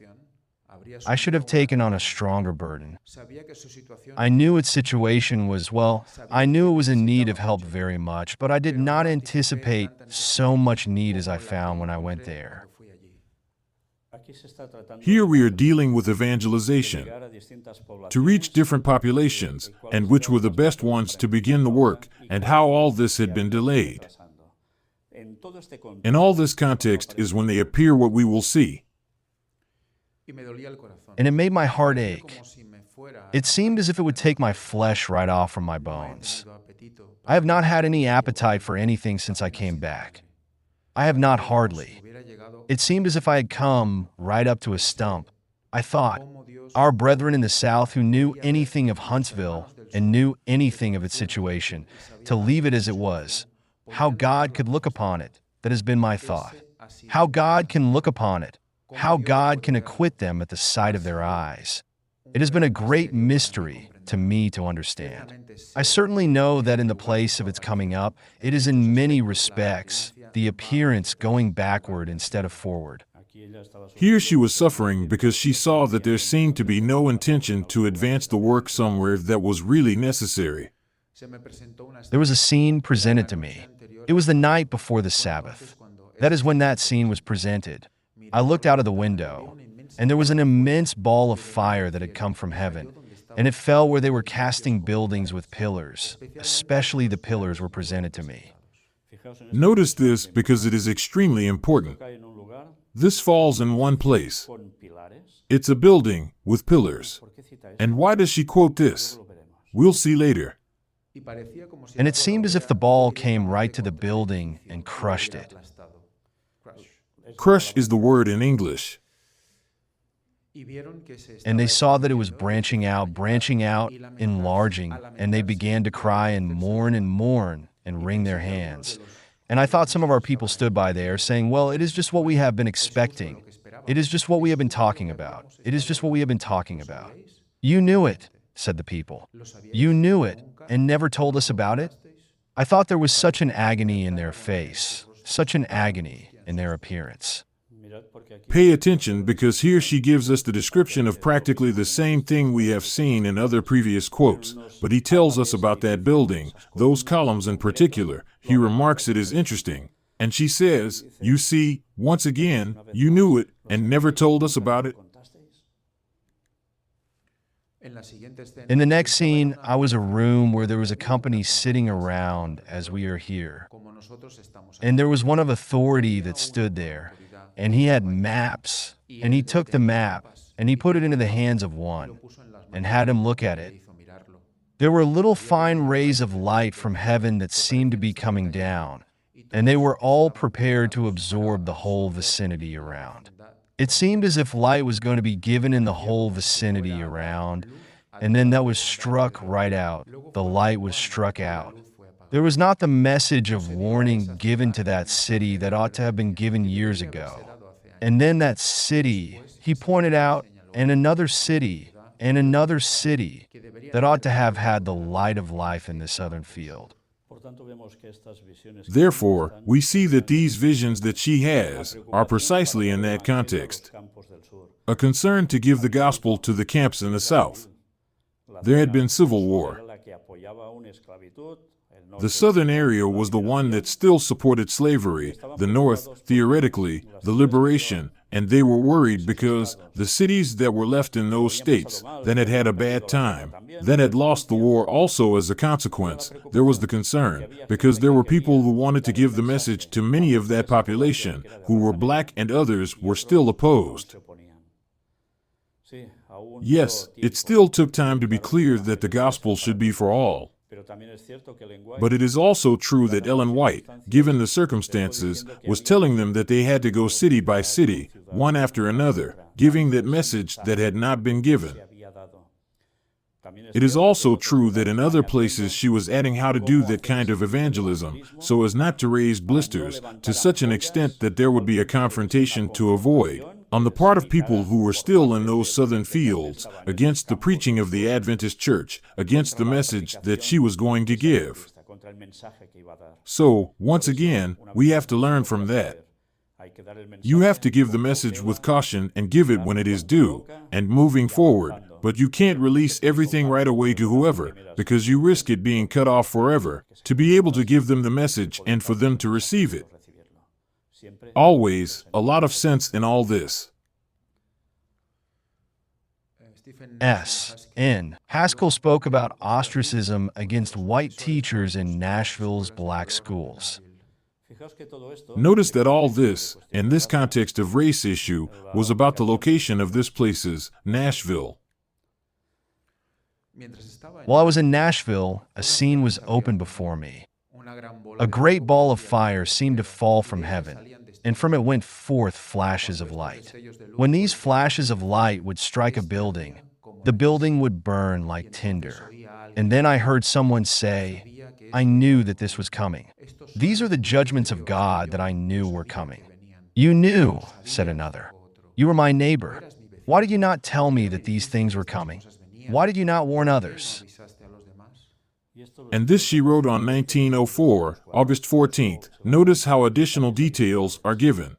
B: I should have taken on a stronger burden. I knew its situation was, well, I knew it was in need of help very much, but I did not anticipate so much need as I found when I went there.
A: Here we are dealing with evangelization, to reach different populations, and which were the best ones to begin the work, and how all this had been delayed. In all this context is when they appear what we will see.
B: And it made my heart ache. It seemed as if it would take my flesh right off from my bones. I have not had any appetite for anything since I came back. I have not hardly. It seemed as if I had come right up to a stump. I thought, our brethren in the South who knew anything of Huntsville and knew anything of its situation, to leave it as it was, how God could look upon it, that has been my thought. How God can look upon it, how God can acquit them at the sight of their eyes. It has been a great mystery to me to understand. I certainly know that in the place of its coming up, it is in many respects the appearance going backward instead of forward.
A: Here she was suffering because she saw that there seemed to be no intention to advance the work somewhere that was really necessary.
B: There was a scene presented to me. It was the night before the Sabbath. That is when that scene was presented. I looked out of the window, and there was an immense ball of fire that had come from heaven, and it fell where they were casting buildings with pillars. Especially the pillars were presented to me.
A: Notice this because it is extremely important. This falls in one place. It's a building with pillars. And why does she quote this? We'll see later.
B: And it seemed as if the ball came right to the building and crushed it.
A: Crush is the word in English.
B: And they saw that it was branching out, enlarging, and they began to cry and mourn and wring their hands. And I thought some of our people stood by there saying, well, it is just what we have been expecting. It is just what we have been talking about. It is just what we have been talking about. You knew it, said the people. You knew it and never told us about it? I thought there was such an agony in their face, such an agony in their appearance.
A: Pay attention because here she gives us the description of practically the same thing we have seen in other previous quotes, but he tells us about that building, those columns in particular. He remarks it is interesting. And she says, you see, once again, you knew it and never told us about it.
B: In the next scene, I was a room where there was a company sitting around as we are here. And there was one of authority that stood there, and he had maps, and he took the map, and he put it into the hands of one, and had him look at it. There were little fine rays of light from heaven that seemed to be coming down, and they were all prepared to absorb the whole vicinity around. It seemed as if light was going to be given in the whole vicinity around, and then that was struck right out. The light was struck out. There was not the message of warning given to that city that ought to have been given years ago. And then that city, he pointed out, and another city, that ought to have had the light of life in the southern field.
A: Therefore, we see that these visions that she has are precisely in that context. A concern to give the gospel to the camps in the south. There had been civil war. The southern area was the one that still supported slavery, the north, theoretically, the liberation, and they were worried because the cities that were left in those states that had had a bad time, that had lost the war also as a consequence, there was the concern, because there were people who wanted to give the message to many of that population, who were black and others were still opposed. Yes, it still took time to be clear that the gospel should be for all. But it is also true that Ellen White, given the circumstances, was telling them that they had to go city by city, one after another, giving that message that had not been given. It is also true that in other places she was adding how to do that kind of evangelism, so as not to raise blisters, to such an extent that there would be a confrontation to avoid, on the part of people who were still in those southern fields, against the preaching of the Adventist Church, against the message that she was going to give. So, once again, we have to learn from that. You have to give the message with caution and give it when it is due, and moving forward, but you can't release everything right away to whoever, because you risk it being cut off forever, to be able to give them the message and for them to receive it. Always, a lot of sense in all this.
B: S.N. Haskell spoke about ostracism against white teachers in Nashville's black schools.
A: Notice that all this, in this context of race issue, was about the location of this place's Nashville.
B: While I was in Nashville, a scene was opened before me. A great ball of fire seemed to fall from heaven, and from it went forth flashes of light. When these flashes of light would strike a building, the building would burn like tinder. And then I heard someone say, I knew that this was coming. These are the judgments of God that I knew were coming. You knew, said another. You were my neighbor. Why did you not tell me that these things were coming? Why did you not warn others?
A: And this she wrote on 1904, August 14th. Notice how additional details are given.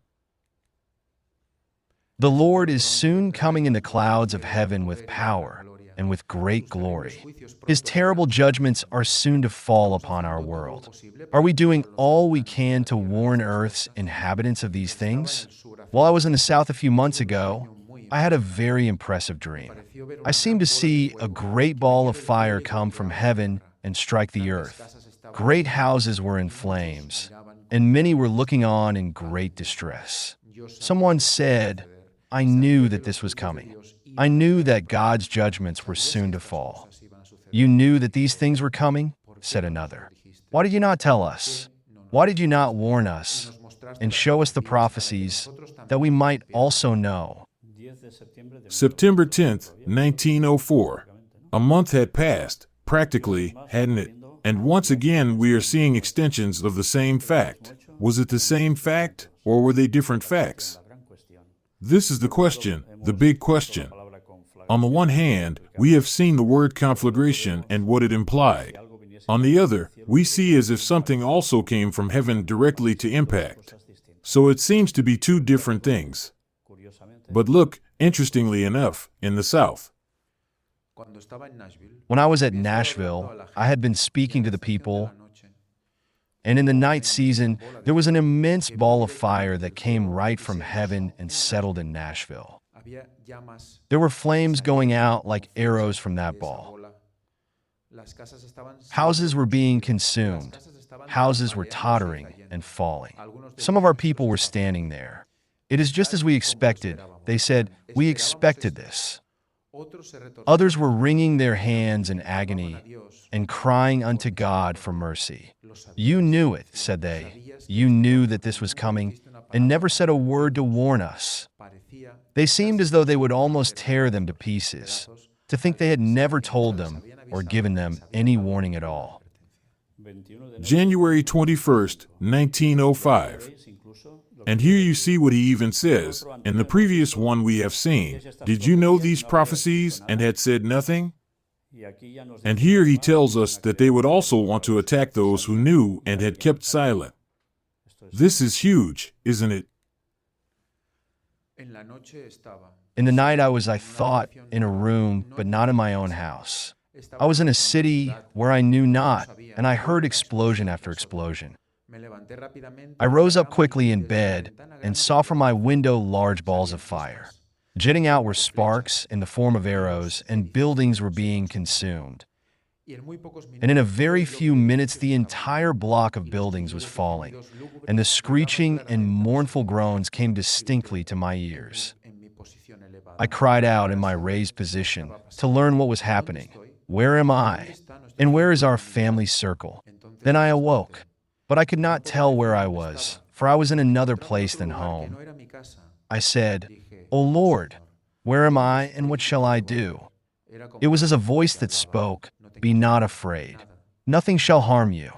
B: The Lord is soon coming in the clouds of heaven with power and with great glory. His terrible judgments are soon to fall upon our world. Are we doing all we can to warn Earth's inhabitants of these things? While I was in the South a few months ago, I had a very impressive dream. I seemed to see a great ball of fire come from heaven and strike the earth. Great houses were in flames, and many were looking on in great distress. Someone said, I knew that this was coming. I knew that God's judgments were soon to fall. You knew that these things were coming? Said another. Why did you not tell us? Why did you not warn us and show us the prophecies that we might also know?
A: September 10th, 1904. A month had passed, practically, hadn't it? And once again we are seeing extensions of the same fact. Was it the same fact, or were they different facts? This is the question, the big question. On the one hand, we have seen the word conflagration and what it implied. On the other, we see as if something also came from heaven directly to impact. So it seems to be two different things. But look, interestingly enough, in the South.
B: When I was at Nashville, I had been speaking to the people, and in the night season, there was an immense ball of fire that came right from heaven and settled in Nashville. There were flames going out like arrows from that ball. Houses were being consumed. Houses were tottering and falling. Some of our people were standing there. It is just as we expected. They said, we expected this. Others were wringing their hands in agony and crying unto God for mercy. You knew it, said they. You knew that this was coming and never said a word to warn us. They seemed as though they would almost tear them to pieces, to think they had never told them or given them any warning at all.
A: January 21st, 1905. And here you see what he even says. In the previous one we have seen, did you know these prophecies and had said nothing? And here he tells us that they would also want to attack those who knew and had kept silent. This is huge, isn't it?
B: In the night I thought, in a room, but not in my own house. I was in a city where I knew not, and I heard explosion after explosion. I rose up quickly in bed and saw from my window large balls of fire. Jetting out were sparks in the form of arrows, and buildings were being consumed. And in a very few minutes, the entire block of buildings was falling, and the screeching and mournful groans came distinctly to my ears. I cried out in my raised position to learn what was happening. Where am I? And where is our family circle? Then I awoke, but I could not tell where I was, for I was in another place than home. I said, "O Lord, where am I, and what shall I do?" It was as a voice that spoke, "Be not afraid. Nothing shall harm you."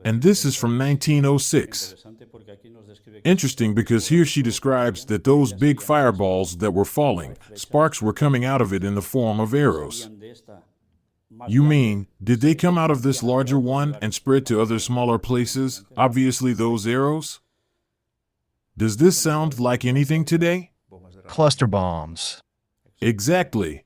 A: And this is from 1906. Interesting, because here she describes that those big fireballs that were falling, sparks were coming out of it in the form of arrows. You mean, did they come out of this larger one and spread to other smaller places, obviously those arrows? Does this sound like anything today?
B: Cluster bombs.
A: Exactly.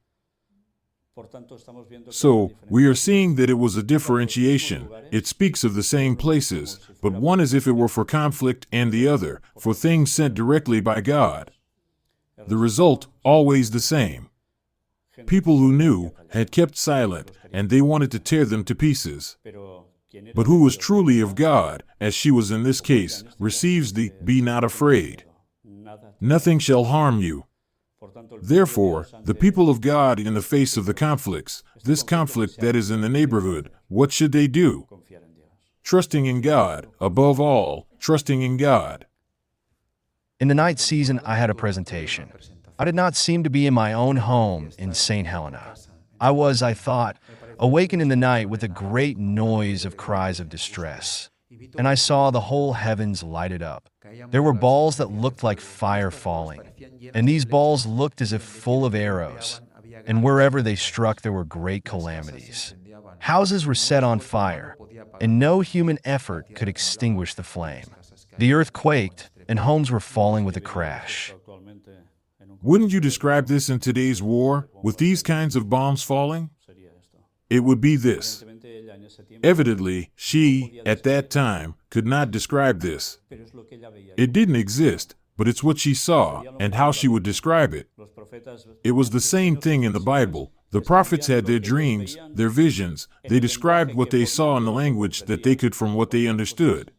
A: So, we are seeing that it was a differentiation. It speaks of the same places, but one as if it were for conflict and the other, for things sent directly by God. The result, always the same. People who knew had kept silent, and they wanted to tear them to pieces. But who was truly of God, as she was in this case, receives the "be not afraid. Nothing shall harm you." Therefore, the people of God, in the face of the conflicts, this conflict that is in the neighborhood, what should they do? Trusting in God, above all, trusting in God.
B: In the night season, I had a presentation. I did not seem to be in my own home in St. Helena. I was, I thought, awakened in the night with a great noise of cries of distress, and I saw the whole heavens lighted up. There were balls that looked like fire falling, and these balls looked as if full of arrows, and wherever they struck there were great calamities. Houses were set on fire, and no human effort could extinguish the flame. The earth quaked, and homes were falling with a crash.
A: Wouldn't you describe this in today's war, with these kinds of bombs falling? It would be this. Evidently, she, at that time, could not describe this. It didn't exist, but it's what she saw, and how she would describe it. It was the same thing in the Bible. The prophets had their dreams, their visions. They described what they saw in the language that they could from what they understood.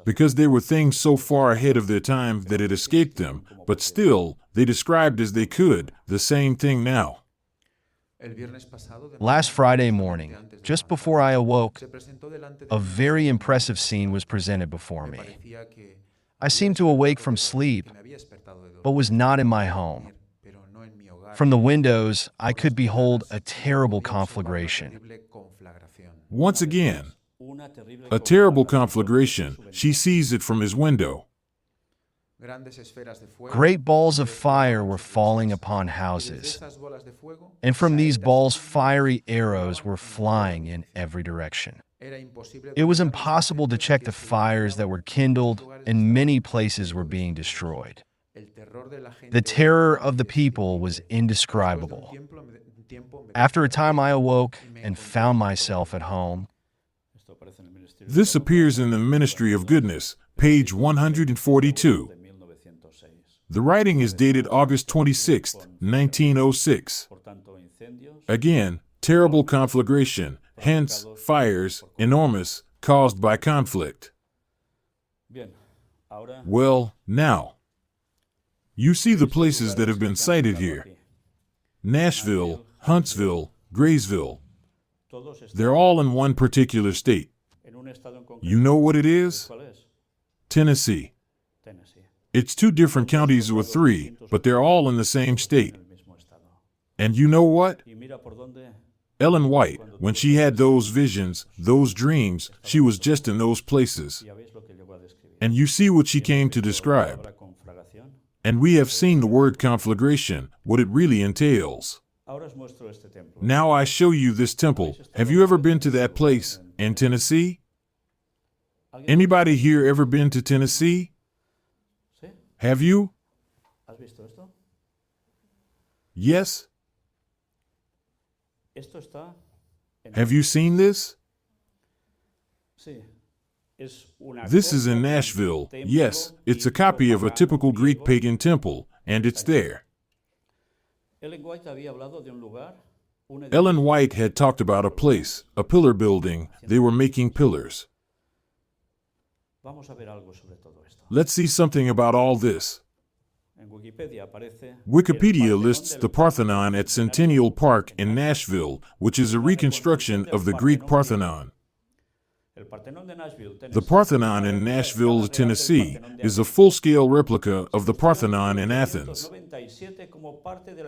A: Because they were things so far ahead of their time that it escaped them, but still, they described as they could the same thing now.
B: Last Friday morning, just before I awoke, a very impressive scene was presented before me. I seemed to awake from sleep, but was not in my home. From the windows, I could behold a terrible conflagration.
A: Once again, a terrible conflagration. She sees it from his window.
B: Great balls of fire were falling upon houses, and from these balls fiery arrows were flying in every direction. It was impossible to check the fires that were kindled, and many places were being destroyed. The terror of the people was indescribable. After a time I awoke and found myself at home.
A: This appears in the Ministry of Goodness, page 142. The writing is dated August 26, 1906. Again, terrible conflagration, hence fires, enormous, caused by conflict. Well, now, you see the places that have been cited here. Nashville, Huntsville, Graysville. They're all in one particular state. You know what it is? Tennessee. It's 2 different counties or 3, but they're all in the same state. And you know what? Ellen White, when she had those visions, those dreams, she was just in those places. And you see what she came to describe. And we have seen the word conflagration, what it really entails. Now I show you this temple. Have you ever been to that place in Tennessee? Anybody here ever been to Tennessee? Have you? Yes? Have you seen this? This is in Nashville. Yes, it's a copy of a typical Greek pagan temple, and it's there. Ellen White had talked about a place, a pillar building. They were making pillars. Let's see something about all this. Wikipedia lists the Parthenon at Centennial Park in Nashville, which is a reconstruction of the Greek Parthenon. The Parthenon in Nashville, Tennessee, is a full-scale replica of the Parthenon in Athens.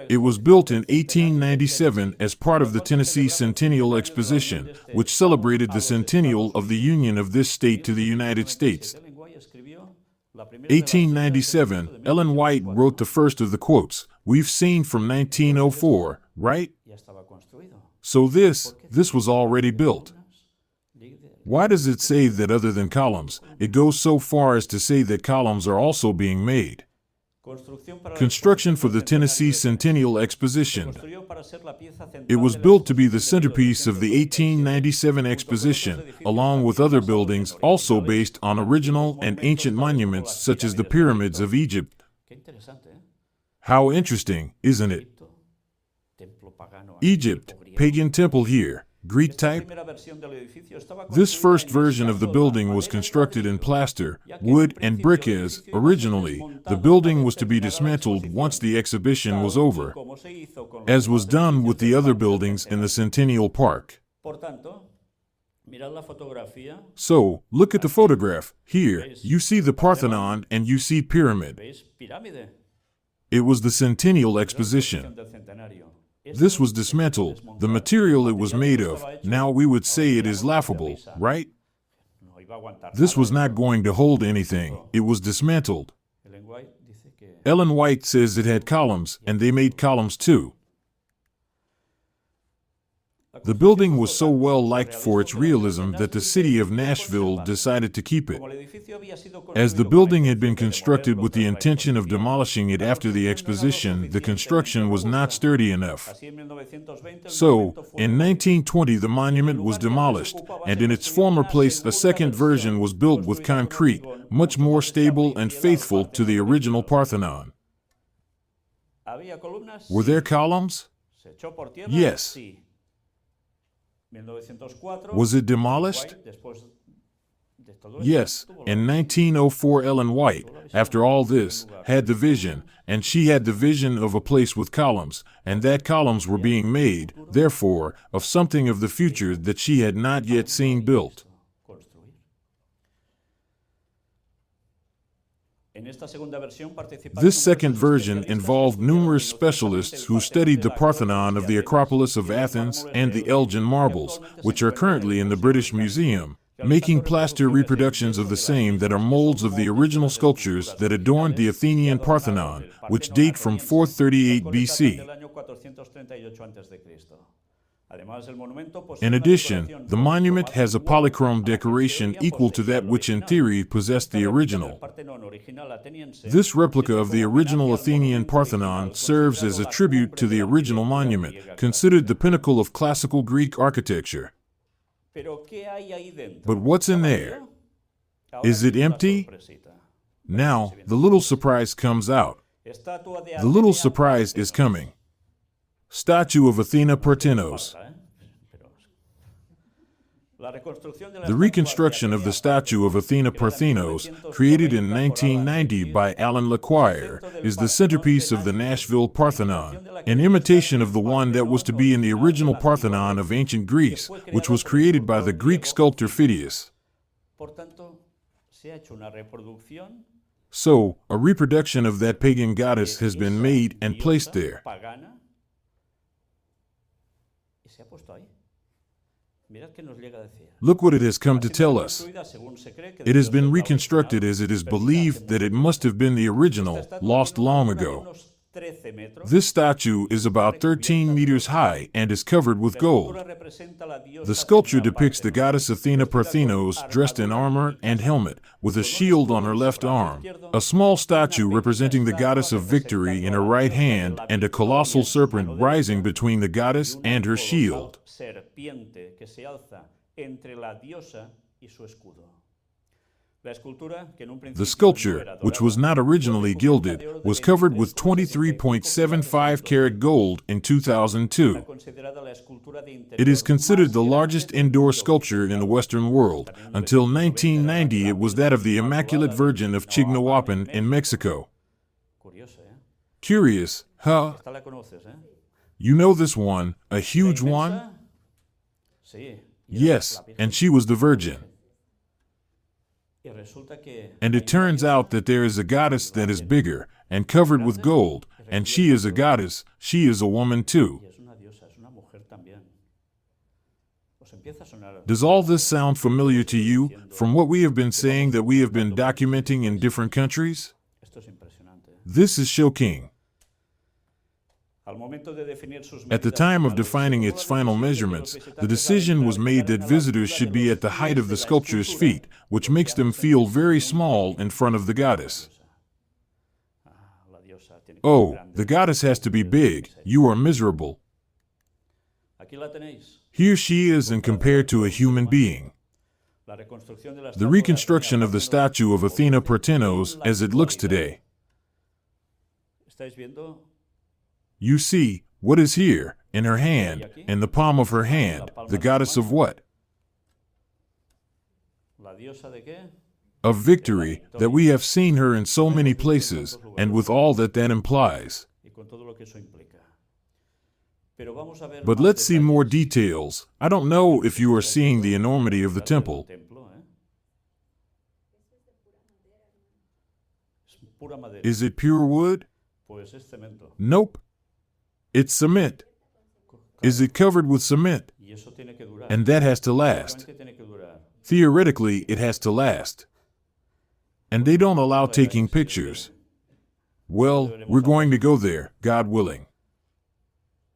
A: It was built in 1897 as part of the Tennessee Centennial Exposition, which celebrated the centennial of the union of this state to the United States. 1897, Ellen White wrote the first of the quotes, "We've seen from 1904, right?" So this was already built. Why does it say that other than columns? It goes so far as to say that columns are also being made. Construction for the Tennessee Centennial Exposition. It was built to be the centerpiece of the 1897 exposition, along with other buildings also based on original and ancient monuments such as the pyramids of Egypt. How interesting, isn't it? Egypt, pagan temple here. Greek type? This first version of the building was constructed in plaster, wood, and brick as, originally, the building was to be dismantled once the exhibition was over, as was done with the other buildings in the Centennial Park. So, look at the photograph. Here, you see the Parthenon and you see pyramid. It was the Centennial Exposition. This was dismantled. The material it was made of, now we would say it is laughable, right? This was not going to hold anything. It was dismantled. Ellen White says it had columns, and they made columns too. The building was so well liked for its realism that the city of Nashville decided to keep it. As the building had been constructed with the intention of demolishing it after the exposition, the construction was not sturdy enough. So, in 1920 the monument was demolished, and in its former place a second version was built with concrete, much more stable and faithful to the original Parthenon. Were there columns? Yes. Was it demolished? Yes, in 1904 Ellen White, after all this, had the vision, and she had the vision of a place with columns, and that columns were being made, therefore, of something of the future that she had not yet seen built. This second version involved numerous specialists who studied the Parthenon of the Acropolis of Athens and the Elgin marbles, which are currently in the British Museum, making plaster reproductions of the same that are molds of the original sculptures that adorned the Athenian Parthenon, which date from 438 BC. In addition, the monument has a polychrome decoration equal to that which in theory possessed the original. This replica of the original Athenian Parthenon serves as a tribute to the original monument, considered the pinnacle of classical Greek architecture. But what's in there? Is it empty? Now, the little surprise comes out. The little surprise is coming. Statue of Athena Parthenos. The reconstruction of the statue of Athena Parthenos, created in 1990 by Alan LaQuire, is the centerpiece of the Nashville Parthenon, an imitation of the one that was to be in the original Parthenon of ancient Greece, which was created by the Greek sculptor Phidias. So, a reproduction of that pagan goddess has been made and placed there. Look what it has come to tell us. It has been reconstructed as it is believed that it must have been the original, lost long ago. This statue is about 13 meters high and is covered with gold. The sculpture depicts the goddess Athena Parthenos dressed in armor and helmet, with a shield on her left arm, a small statue representing the goddess of victory in her right hand, and a colossal serpent rising between the goddess and her shield. The sculpture, which was not originally gilded, was covered with 23.75 karat gold in 2002. It is considered the largest indoor sculpture in the Western world. Until 1990, it was that of the Immaculate Virgin of Chignahuapan in Mexico. Curious, huh? You know this one, a huge one? Yes, and she was the Virgin. And it turns out that there is a goddess that is bigger and covered with gold, and she is a goddess, she is a woman too. Does all this sound familiar to you from what we have been saying that we have been documenting in different countries? This is shocking. At the time of defining its final measurements, the decision was made that visitors should be at the height of the sculpture's feet, which makes them feel very small in front of the goddess. Oh, the goddess has to be big. You are miserable. Here she is and compared to a human being. The reconstruction of the statue of Athena Parthenos as it looks today. You see, what is here, in her hand, in the palm of her hand, the goddess of what? Of victory, that we have seen her in so many places, and with all that that implies. But let's see more details. I don't know if you are seeing the enormity of the temple. Is it pure wood? Nope. It's cement. Is it covered with cement? And that has to last. Theoretically, it has to last. And they don't allow taking pictures. Well, we're going to go there, God willing.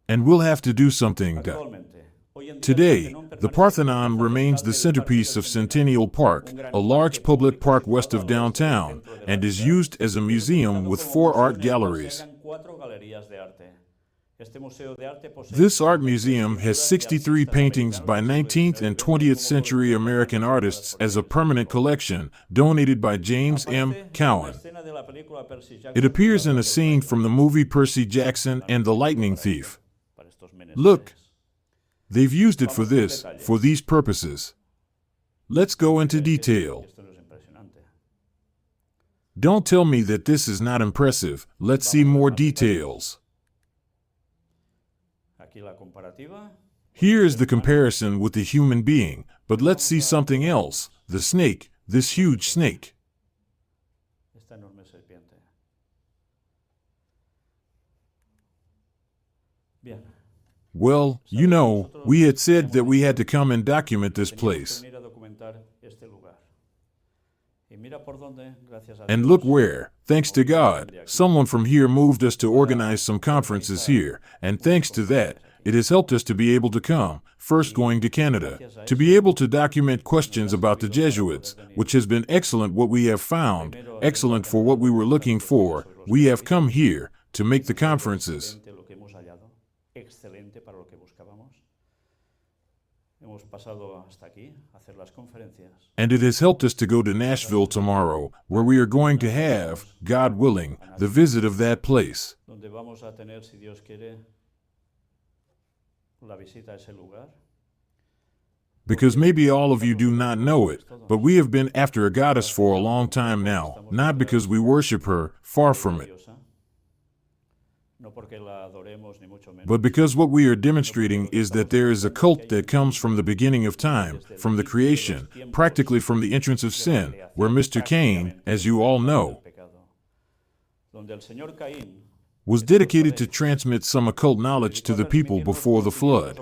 A: And we'll have to do something. Today, the Parthenon remains the centerpiece of Centennial Park, a large public park west of downtown, and is used as a museum with 4 art galleries. This art museum has 63 paintings by 19th and 20th century American artists as a permanent collection, donated by James M. Cowan. It appears in a scene from the movie Percy Jackson and the Lightning Thief. Look, they've used it for these purposes. Let's go into detail. Don't tell me that this is not impressive. Let's see more details. Here is the comparison with the human being, but let's see something else. The snake, this huge snake. Well, you know, we had said that we had to come and document this place. And look where, thanks to God, someone from here moved us to organize some conferences here, and thanks to that, it has helped us to be able to come, first going to Canada, to be able to document questions about the Jesuits, which has been excellent what we have found, excellent for what we were looking for. We have come here to make the conferences. And it has helped us to go to Nashville tomorrow, where we are going to have, God willing, the visit of that place. Because maybe all of you do not know it, but we have been after a goddess for a long time now, not because we worship her, far from it. But because what we are demonstrating is that there is a cult that comes from the beginning of time, from the creation, practically from the entrance of sin, where Mr. Cain, as you all know, was dedicated to transmit some occult knowledge to the people before the flood.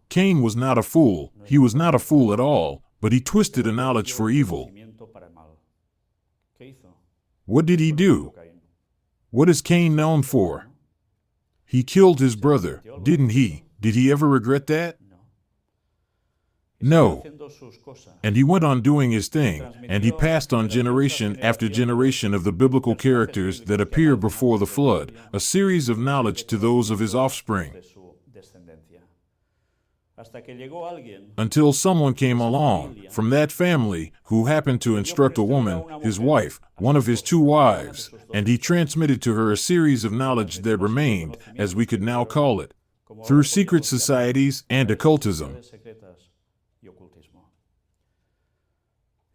A: Cain was not a fool. He was not a fool at all, but he twisted a knowledge for evil. What did he do? What is Cain known for? He killed his brother, didn't he? Did he ever regret that? No. And he went on doing his thing, and he passed on generation after generation of the biblical characters that appear before the flood, a series of knowledge to those of his offspring. Until someone came along from that family who happened to instruct a woman, his wife, one of his two wives, and he transmitted to her a series of knowledge that remained, as we could now call it, through secret societies and occultism.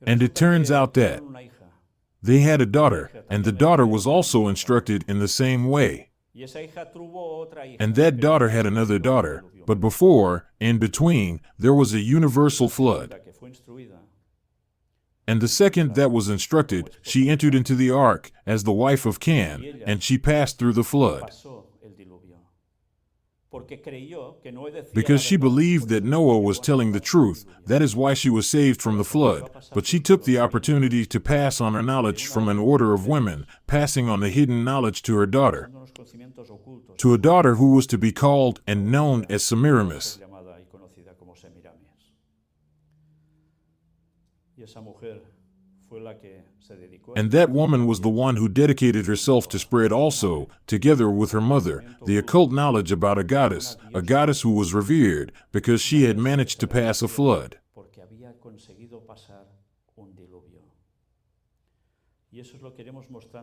A: And it turns out that they had a daughter, and the daughter was also instructed in the same way. And that daughter had another daughter, but before, in between, there was a universal flood. And the second that was instructed, she entered into the ark as the wife of Cam, and she passed through the flood. Because she believed that Noah was telling the truth, that is why she was saved from the flood. But she took the opportunity to pass on her knowledge from an order of women, passing on the hidden knowledge to her daughter, to a daughter who was to be called and known as Semiramis. And that woman was the one who dedicated herself to spread also, together with her mother, the occult knowledge about a goddess who was revered because she had managed to pass a flood.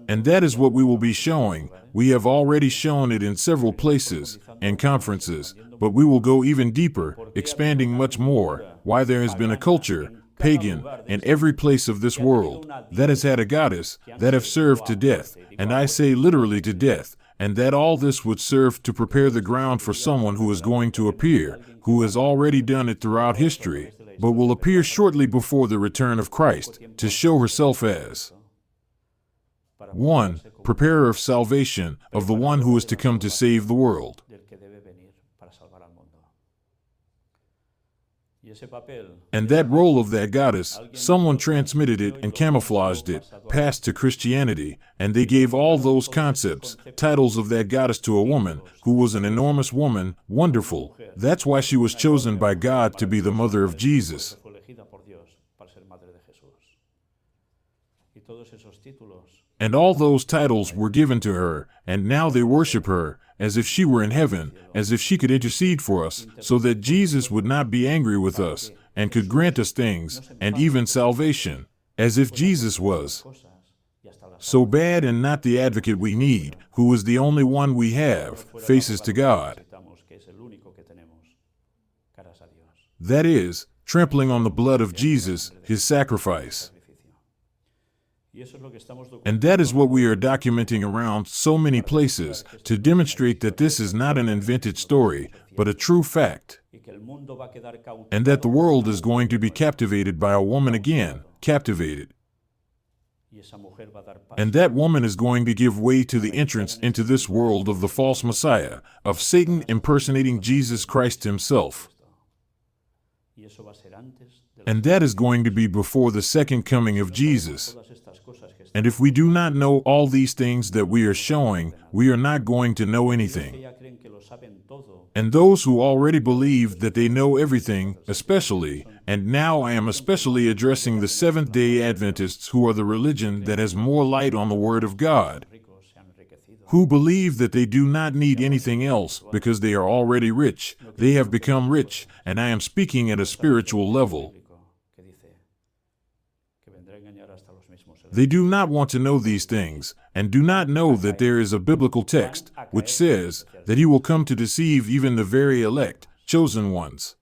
A: And that is what we will be showing. We have already shown it in several places and conferences, but we will go even deeper, expanding much more, why there has been a culture, pagan, in every place of this world, that has had a goddess, that have served to death, and I say literally to death, and that all this would serve to prepare the ground for someone who is going to appear, who has already done it throughout history, but will appear shortly before the return of Christ, to show herself as 1. Preparer of salvation, of the one who is to come to save the world. And that role of that goddess, someone transmitted it and camouflaged it, passed to Christianity, and they gave all those concepts, titles of that goddess to a woman, who was an enormous woman, wonderful. That's why she was chosen by God to be the mother of Jesus. And all those titles were given to her, and now they worship her, as if she were in heaven, as if she could intercede for us, so that Jesus would not be angry with us, and could grant us things, and even salvation, as if Jesus was so bad and not the advocate we need, who is the only one we have, faces to God. That is, trampling on the blood of Jesus, his sacrifice. And that is what we are documenting around so many places, to demonstrate that this is not an invented story, but a true fact. And that the world is going to be captivated by a woman again, captivated. And that woman is going to give way to the entrance into this world of the false Messiah, of Satan impersonating Jesus Christ himself. And that is going to be before the second coming of Jesus. And if we do not know all these things that we are showing, we are not going to know anything. And those who already believe that they know everything, especially, and now I am especially addressing the Seventh-day Adventists, who are the religion that has more light on the Word of God, who believe that they do not need anything else because they are already rich. They have become rich, and I am speaking at a spiritual level. They do not want to know these things, and do not know that there is a biblical text which says that he will come to deceive even the very elect, chosen ones.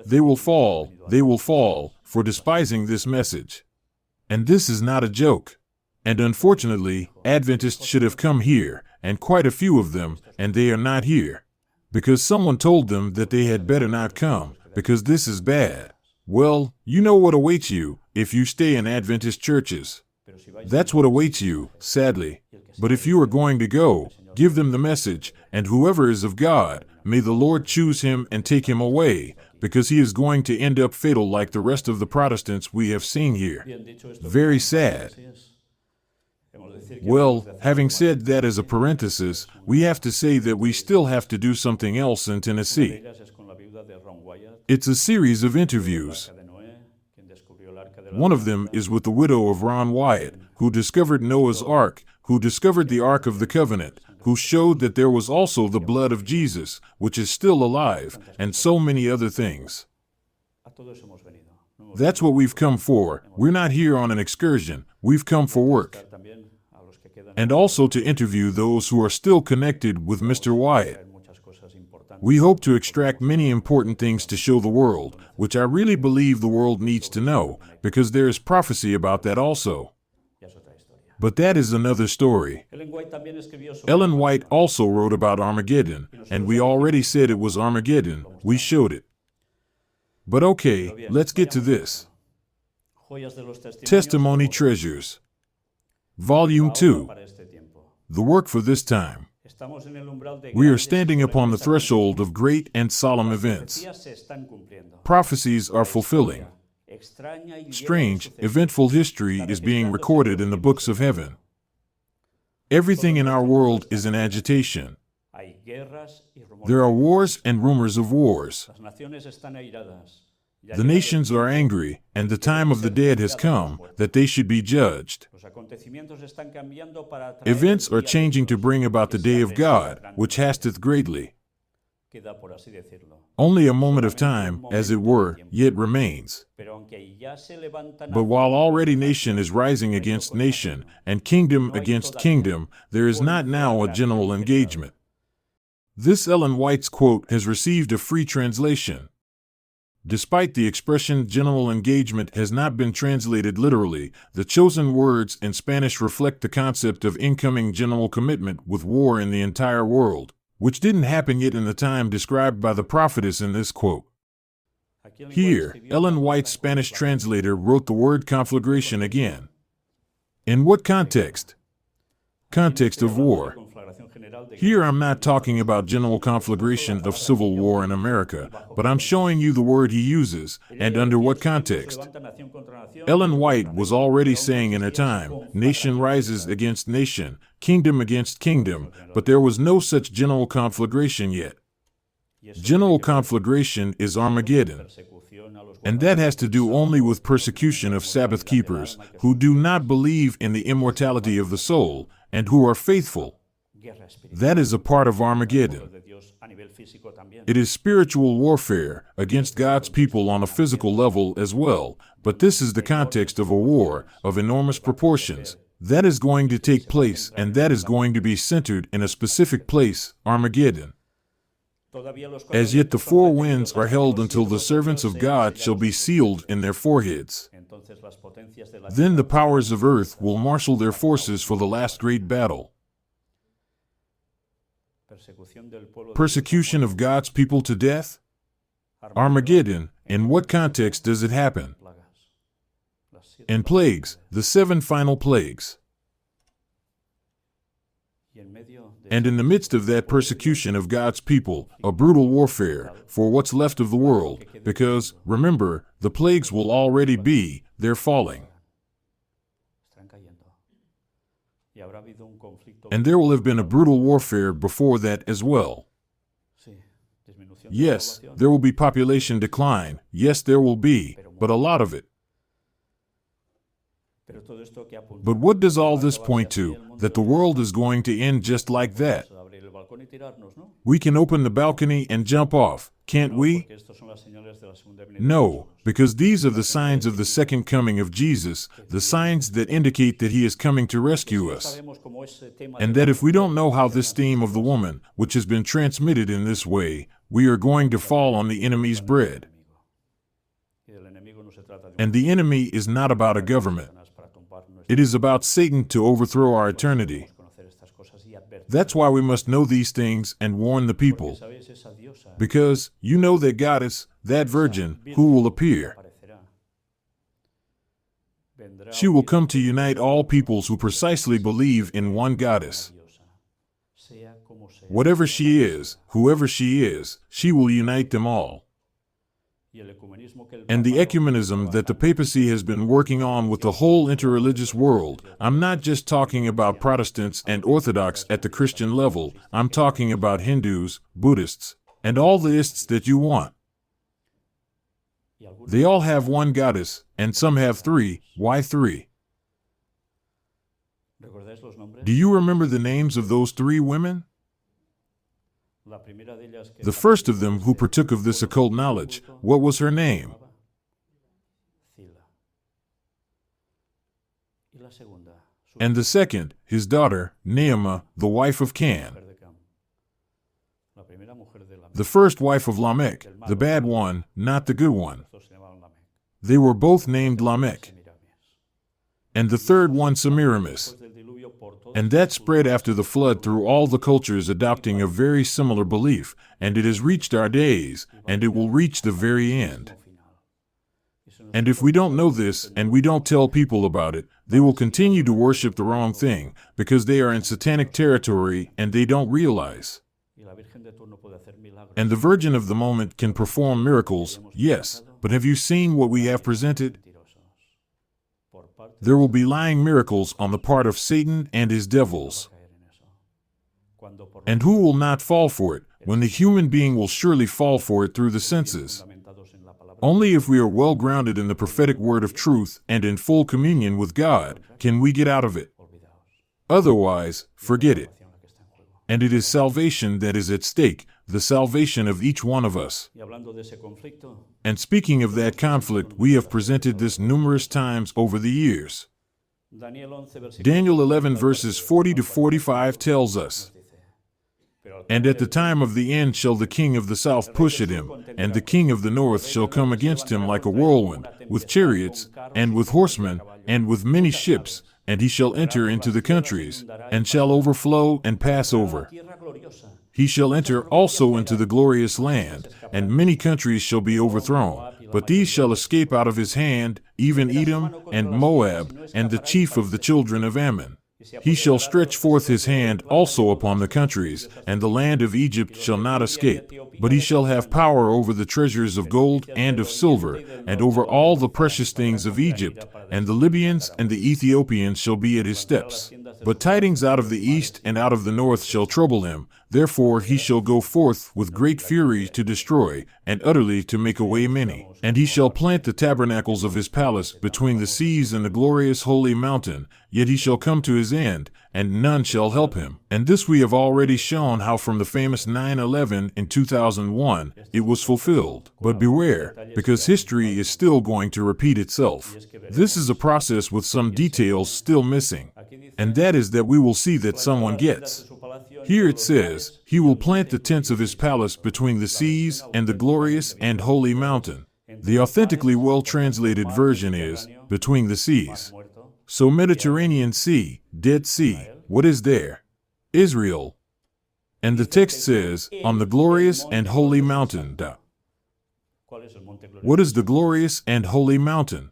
A: They will fall, for despising this message. And this is not a joke. And unfortunately, Adventists should have come here, and quite a few of them, and they are not here. Because someone told them that they had better not come, because this is bad. Well, you know what awaits you if you stay in Adventist churches. That's what awaits you, sadly. But if you are going to go, give them the message, and whoever is of God, may the Lord choose him and take him away, because he is going to end up fatal like the rest of the Protestants we have seen here. Very sad. Well, having said that as a parenthesis, we have to say that we still have to do something else in Tennessee. It's a series of interviews. One of them is with the widow of Ron Wyatt, who discovered Noah's Ark, who discovered the Ark of the Covenant, who showed that there was also the blood of Jesus, which is still alive, and so many other things. That's what we've come for. We're not here on an excursion. We've come for work. And also to interview those who are still connected with Mr. Wyatt. We hope to extract many important things to show the world, which I really believe the world needs to know, because there is prophecy about that also. But that is another story. Ellen White also wrote about Armageddon, and we already said it was Armageddon. We showed it. But okay, let's get to this. Testimony Treasures. Volume 2. The work for this time. We are standing upon the threshold of great and solemn events. Prophecies are fulfilling. Strange, eventful history is being recorded in the books of heaven. Everything in our world is in agitation. There are wars and rumors of wars. The nations are angry, and the time of the dead has come, that they should be judged. Events are changing to bring about the day of God, which hasteth greatly. Only a moment of time, as it were, yet remains. But while already nation is rising against nation, and kingdom against kingdom, there is not now a general engagement. This Ellen White's quote has received a free translation. Despite the expression general engagement has not been translated literally, the chosen words in Spanish reflect the concept of incoming general commitment with war in the entire world, which didn't happen yet in the time described by the prophetess in this quote. Here, Ellen White's Spanish translator wrote the word conflagration again. In what context? Context of war. Here I'm not talking about general conflagration of civil war in America, but I'm showing you the word he uses, and under what context. Ellen White was already saying in her time, nation rises against nation, kingdom against kingdom, but there was no such general conflagration yet. General conflagration is Armageddon. And that has to do only with persecution of Sabbath keepers who do not believe in the immortality of the soul and who are faithful. That is a part of Armageddon. It is spiritual warfare against God's people on a physical level as well, but this is the context of a war of enormous proportions. That is going to take place, and that is going to be centered in a specific place, Armageddon. As yet the four winds are held until the servants of God shall be sealed in their foreheads. Then the powers of earth will marshal their forces for the last great battle. Persecution of God's people to death? Armageddon, in what context does it happen? In plagues, the 7 final plagues. And in the midst of that persecution of God's people, a brutal warfare for what's left of the world, because, remember, the plagues will already be, they're falling. And there will have been a brutal warfare before that as well. Yes, there will be population decline. Yes, there will be, but a lot of it. But what does all this point to? That the world is going to end just like that. We can open the balcony and jump off, can't we? No, because these are the signs of the second coming of Jesus, the signs that indicate that he is coming to rescue us. And that if we don't know how this theme of the woman, which has been transmitted in this way, we are going to fall on the enemy's bread. And the enemy is not about a government. It is about Satan to overthrow our eternity. That's why we must know these things and warn the people. Because you know that goddess, that virgin, who will appear. She will come to unite all peoples who precisely believe in one goddess. Whatever she is, whoever she is, she will unite them all. And the ecumenism that the papacy has been working on with the whole interreligious world. I'm not just talking about Protestants and Orthodox at the Christian level. I'm talking about Hindus, Buddhists, and all the ists that you want. They all have one goddess, and some have three. Why three? Do you remember the names of those three women? The first of them who partook of this occult knowledge, what was her name? And the second, his daughter, Naamah, the wife of Can. The first wife of Lamech, the bad one, not the good one. They were both named Lamech. And the third one, Semiramis. And that spread after the flood through all the cultures, adopting a very similar belief, and it has reached our days, and it will reach the very end. And if we don't know this, and we don't tell people about it, they will continue to worship the wrong thing, because they are in satanic territory, and they don't realize. And the Virgin of the moment can perform miracles, yes, but have you seen what we have presented? There will be lying miracles on the part of Satan and his devils. And who will not fall for it, when the human being will surely fall for it through the senses? Only if we are well grounded in the prophetic word of truth and in full communion with God can we get out of it. Otherwise, forget it. And it is salvation that is at stake, the salvation of each one of us. And speaking of that conflict, we have presented this numerous times over the years. Daniel 11 verses 40 to 45 tells us, "And at the time of the end shall the king of the south push at him, and the king of the north shall come against him like a whirlwind, with chariots, and with horsemen, and with many ships, and he shall enter into the countries, and shall overflow and pass over. He shall enter also into the glorious land, and many countries shall be overthrown, but these shall escape out of his hand, even Edom and Moab, and the chief of the children of Ammon. He shall stretch forth his hand also upon the countries, and the land of Egypt shall not escape. But he shall have power over the treasures of gold and of silver, and over all the precious things of Egypt, and the Libyans and the Ethiopians shall be at his steps. But tidings out of the east and out of the north shall trouble him. Therefore he shall go forth with great fury to destroy, and utterly to make away many. And he shall plant the tabernacles of his palace between the seas and the glorious holy mountain, yet he shall come to his end, and none shall help him." And this we have already shown how from the famous 9/11 in 2001, it was fulfilled. But beware, because history is still going to repeat itself. This is a process with some details still missing. And that is that we will see that someone gets. Here it says, "He will plant the tents of his palace between the seas and the glorious and holy mountain." The authentically well-translated version is, "between the seas." So Mediterranean Sea, Dead Sea, what is there? Israel. And the text says, "on the glorious and holy mountain." What is the glorious and holy mountain?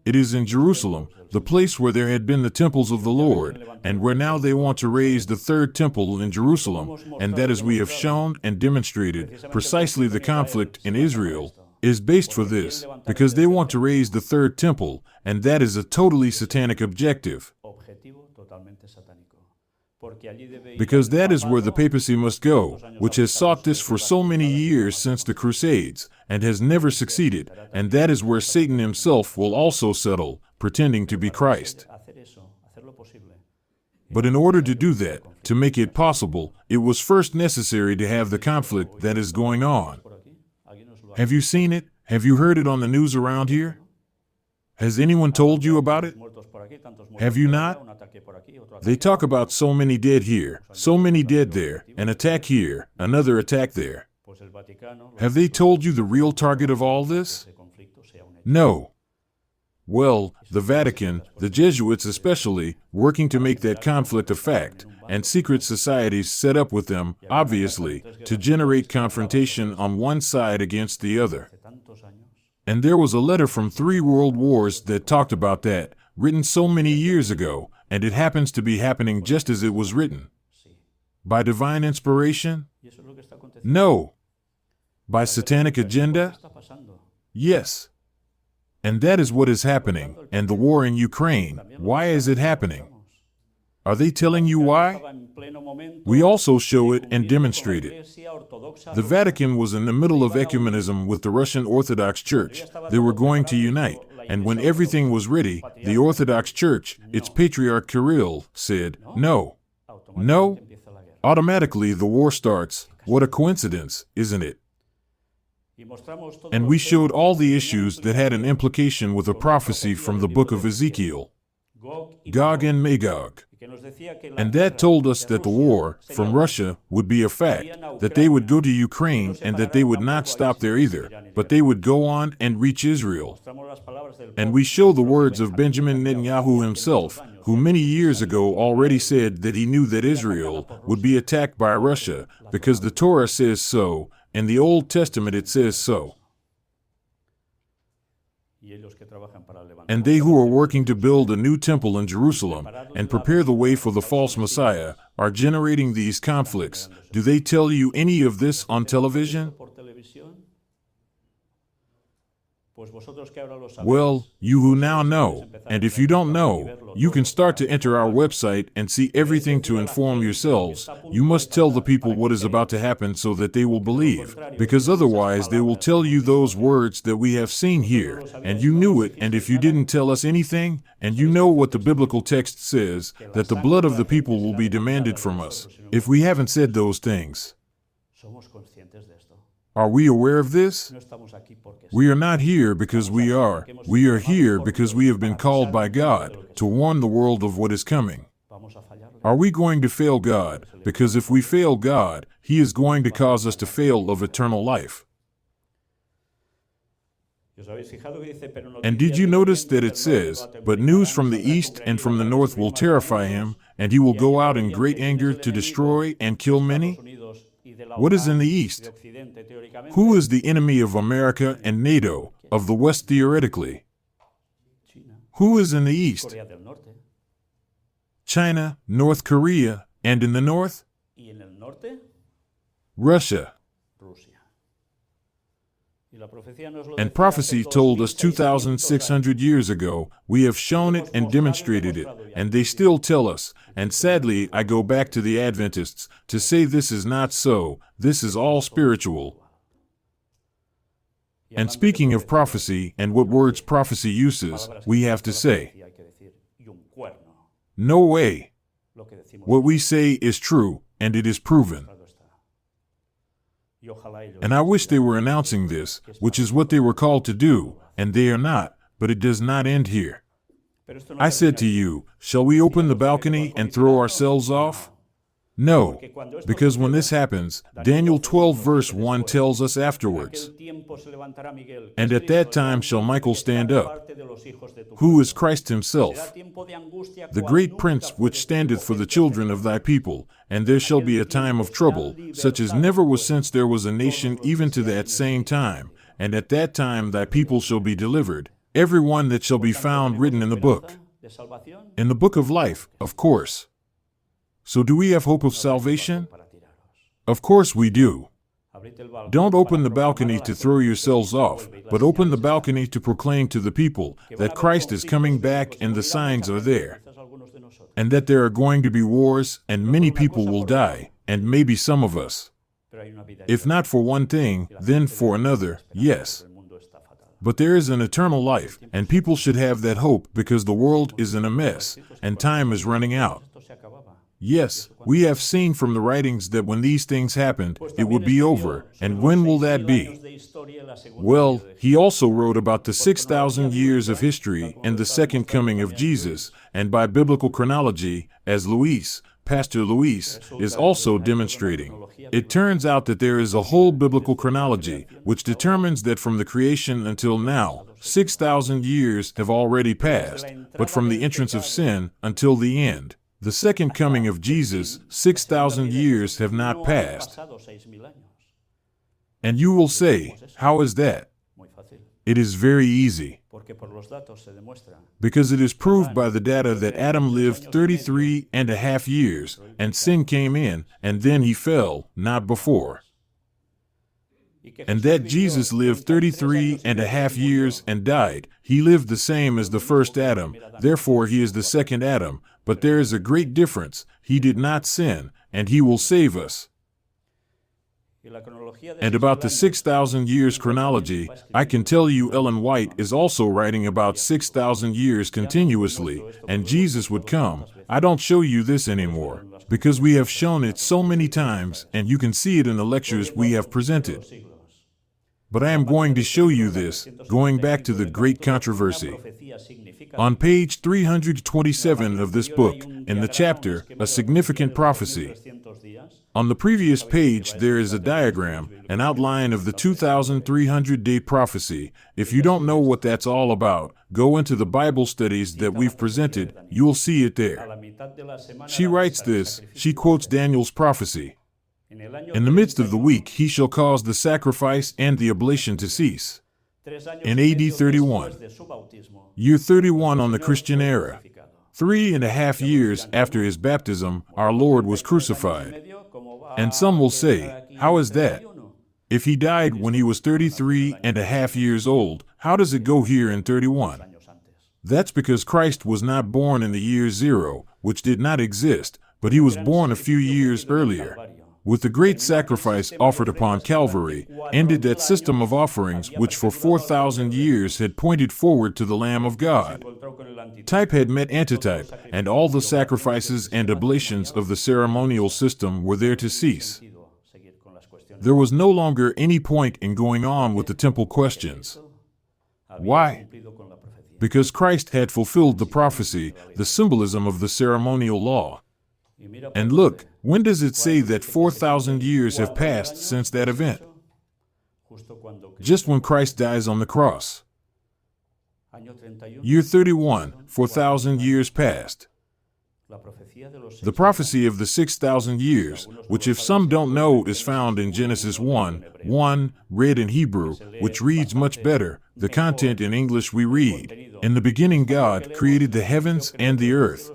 A: It is in Jerusalem, the place where there had been the temples of the Lord, and where now they want to raise the third temple in Jerusalem, and that, as we have shown and demonstrated, precisely the conflict in Israel is based for this, because they want to raise the third temple, and that is a totally satanic objective. Because that is where the papacy must go, which has sought this for so many years since the Crusades, and has never succeeded, and that is where Satan himself will also settle, pretending to be Christ. But in order to do that, to make it possible, it was first necessary to have the conflict that is going on. Have you seen it? Have you heard it on the news around here? Has anyone told you about it? Have you not? They talk about so many dead here, so many dead there, an attack here, another attack there. Have they told you the real target of all this? No. Well, the Vatican, the Jesuits especially, working to make that conflict a fact, and secret societies set up with them, obviously, to generate confrontation on one side against the other. And there was a letter from 3 world wars that talked about that, written so many years ago, and it happens to be happening just as it was written. By divine inspiration? No. By satanic agenda? Yes. And that is what is happening. And the war in Ukraine, why is it happening? Are they telling you why? We also show it and demonstrate it. The Vatican was in the middle of ecumenism with the Russian Orthodox Church. They were going to unite. And when everything was ready, the Orthodox Church, its Patriarch Kirill, said, no. No. Automatically, the war starts. What a coincidence, isn't it? And we showed all the issues that had an implication with a prophecy from the book of Ezekiel, Gog and Magog. And that told us that the war from Russia would be a fact, that they would go to Ukraine and that they would not stop there either, but they would go on and reach Israel. And we show the words of Benjamin Netanyahu himself, who many years ago already said that he knew that Israel would be attacked by Russia because the Torah says so, in the Old Testament it says so. And they who are working to build a new temple in Jerusalem and prepare the way for the false Messiah are generating these conflicts. Do they tell you any of this on television? Well, you who now know, and if you don't know, you can start to enter our website and see everything to inform yourselves. You must tell the people what is about to happen so that they will believe, because otherwise they will tell you those words that we have seen here, and you knew it, and if you didn't tell us anything, and you know what the biblical text says, that the blood of the people will be demanded from us, if we haven't said those things. Are we aware of this? We are not here because we are. We are here because we have been called by God to warn the world of what is coming. Are we going to fail God? Because if we fail God, He is going to cause us to fail of eternal life. And did you notice that it says, "But news from the east and from the north will terrify him, and he will go out in great anger to destroy and kill many"? What is in the east? Who is the enemy of America and NATO, of the West theoretically? Who is in the east? China, North Korea, and in the north? Russia. And prophecy told us 2,600 years ago. We have shown it and demonstrated it, and they still tell us. And sadly, I go back to the Adventists to say this is not so. This is all spiritual. And speaking of prophecy and what words prophecy uses, we have to say, no way. What we say is true, and it is proven. And I wish they were announcing this, which is what they were called to do, and they are not, but it does not end here. I said to you, shall we open the balcony and throw ourselves off? No, because when this happens, Daniel 12 verse 1 tells us afterwards, "And at that time shall Michael stand up, who is Christ himself, the great prince which standeth for the children of thy people, and there shall be a time of trouble, such as never was since there was a nation even to that same time. And at that time thy people shall be delivered, every one that shall be found written in the book." In the book of life, of course. So do we have hope of salvation? Of course we do. Don't open the balcony to throw yourselves off, but open the balcony to proclaim to the people that Christ is coming back and the signs are there. And that there are going to be wars and many people will die, and maybe some of us. If not for one thing, then for another, yes. But there is an eternal life, and people should have that hope because the world is in a mess, and time is running out. Yes, we have seen from the writings that when these things happened, it would be over. And when will that be? Well, he also wrote about the 6,000 years of history and the second coming of Jesus, and by biblical chronology, as Pastor Luis, is also demonstrating. It turns out that there is a whole biblical chronology, which determines that from the creation until now, 6,000 years have already passed, but from the entrance of sin until the end, the second coming of Jesus, 6,000 years have not passed. And you will say, how is that? It is very easy. Because it is proved by the data that Adam lived 33 and a half years, and sin came in, and then he fell, not before. and that Jesus lived 33 and a half years and died. He lived the same as the first Adam, therefore he is the second Adam, but there is a great difference. He did not sin, and he will save us. And about the 6,000 years chronology, I can tell you Ellen White is also writing about 6,000 years continuously, and Jesus would come. I don't show you this anymore, because we have shown it so many times, and you can see it in the lectures we have presented. But I am going to show you this, going back to the great controversy. On page 327 of this book, in the chapter, A Significant Prophecy, on the previous page there is a diagram, an outline of the 2,300-day prophecy. If you don't know what that's all about, go into the Bible studies that we've presented, you'll see it there. She writes this, she quotes Daniel's prophecy. In the midst of the week he shall cause the sacrifice and the oblation to cease. In AD 31, year 31 on the Christian era, 3.5 years after his baptism, our Lord was crucified. And some will say, how is that? If he died when he was 33.5 years old, how does it go here in 31? That's because Christ was not born in the year 0, which did not exist, but he was born a few years earlier. With the great sacrifice offered upon Calvary, ended that system of offerings which for 4,000 years had pointed forward to the Lamb of God. Type had met antitype, and all the sacrifices and oblations of the ceremonial system were there to cease. There was no longer any point in going on with the temple questions. Why? Because Christ had fulfilled the prophecy, the symbolism of the ceremonial law. And look, when does it say that 4,000 years have passed since that event? Just when Christ dies on the cross. Year 31, 4,000 years passed. The prophecy of the 6,000 years, which if some don't know is found in Genesis 1:1, read in Hebrew, which reads much better. The content in English we read, in the beginning God created the heavens and the earth.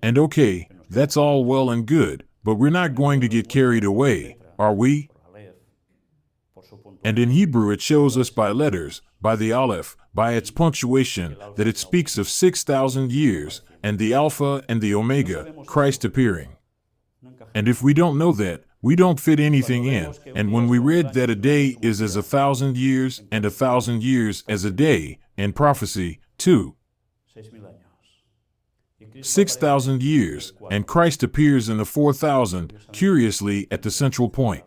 A: And okay, that's all well and good, but we're not going to get carried away, are we? And in Hebrew it shows us by letters, by the aleph, by its punctuation, that it speaks of 6,000 years, and the Alpha and the Omega, Christ appearing. And if we don't know that, we don't fit anything in, and when we read that a day is as 1,000 years, and 1,000 years as a day, in prophecy, 6,000 years, and Christ appears in the 4,000, curiously at the central point.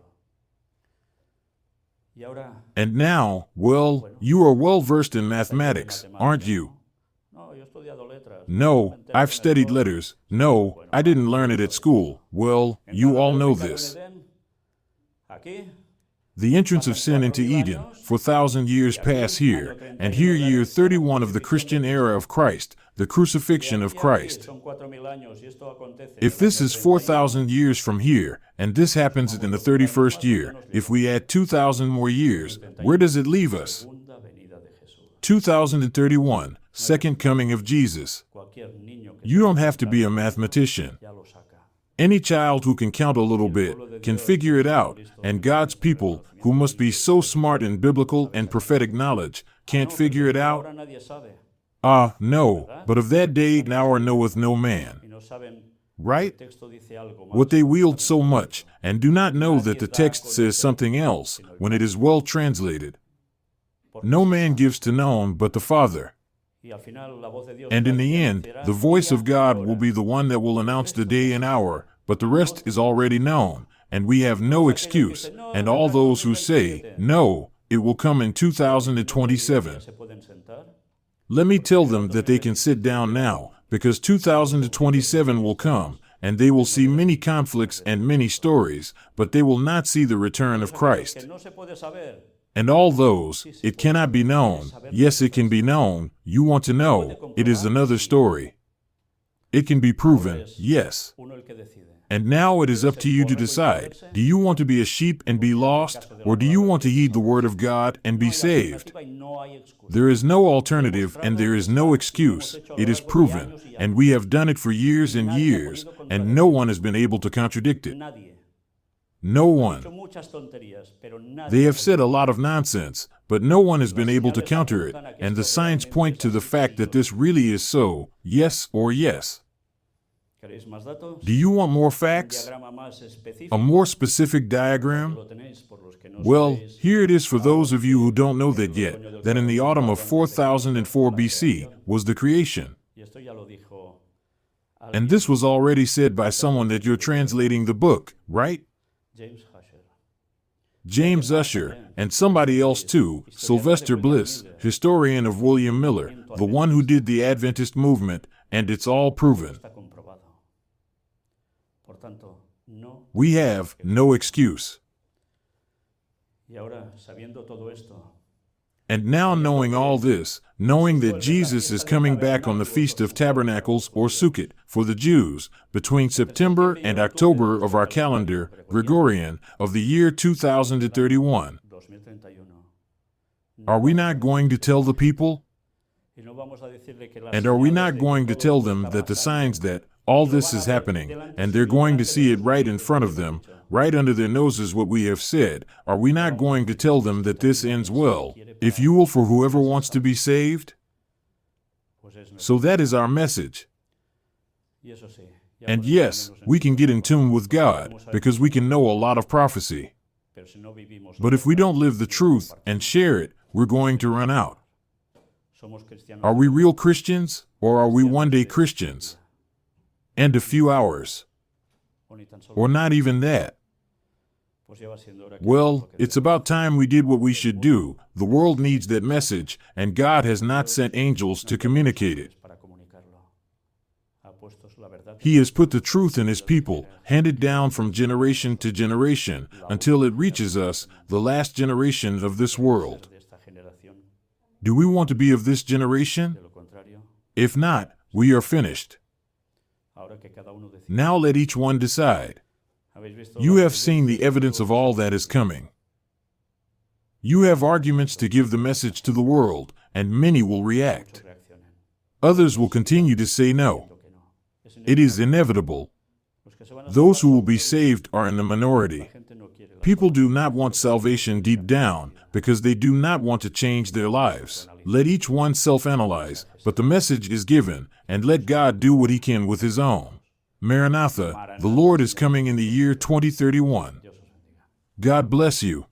A: And now, well, you are well versed in mathematics, aren't you? No, I've studied letters. No, I didn't learn it at school. Well, you all know this. The entrance of sin into Eden, 4,000 years pass here, and here year 31 of the Christian era of Christ, the crucifixion of Christ. If this is 4,000 years from here, and this happens in the 31st year, if we add 2,000 more years, where does it leave us? 2031, second coming of Jesus. You don't have to be a mathematician. Any child who can count a little bit can figure it out, and God's people, who must be so smart in biblical and prophetic knowledge, can't figure it out? No, but of that day and hour knoweth no man. Right? What they wield so much, and do not know that the text says something else, when it is well translated. No man gives to none but the Father. And in the end, the voice of God will be the one that will announce the day and hour, but the rest is already known, and we have no excuse, and all those who say, no, it will come in 2027. Let me tell them that they can sit down now, because 2027 will come, and they will see many conflicts and many stories, but they will not see the return of Christ. And all those, it cannot be known. Yes, it can be known. You want to know. It is another story. It can be proven, yes. And now it is up to you to decide. Do you want to be a sheep and be lost, or do you want to heed the word of God and be saved? There is no alternative and there is no excuse. It is proven, and we have done it for years and years, and no one has been able to contradict it. No one. They have said a lot of nonsense, but no one has been able to counter it, and the signs point to the fact that this really is so, yes or yes. Do you want more facts? A more specific diagram? Well, here it is for those of you who don't know that yet, that in the autumn of 4004 BC was the creation. And this was already said by someone that you're translating the book, right? James Ussher, and somebody else too, Sylvester Bliss, historian of William Miller, the one who did the Adventist movement, and it's all proven. We have no excuse. And now knowing all this, knowing that Jesus is coming back on the Feast of Tabernacles or Sukkot for the Jews between September and October of our calendar, Gregorian, of the year 2031, are we not going to tell the people? And are we not going to tell them that the signs that all this is happening, and they're going to see it right in front of them, right under their noses what we have said, are we not going to tell them that this ends well, if you will, for whoever wants to be saved? So that is our message. And yes, we can get in tune with God, because we can know a lot of prophecy. But if we don't live the truth and share it, we're going to run out. Are we real Christians, or are we one-day Christians? And a few hours. Or not even that. Well, it's about time we did what we should do. The world needs that message, and God has not sent angels to communicate it. He has put the truth in His people, handed down from generation to generation, until it reaches us, the last generation of this world. Do we want to be of this generation? If not, we are finished. Now let each one decide. You have seen the evidence of all that is coming. You have arguments to give the message to the world, and many will react. Others will continue to say no. It is inevitable. Those who will be saved are in the minority. People do not want salvation deep down because they do not want to change their lives. Let each one self-analyze, but the message is given, and let God do what He can with His own. Maranatha, the Lord is coming in the year 2031. God bless you.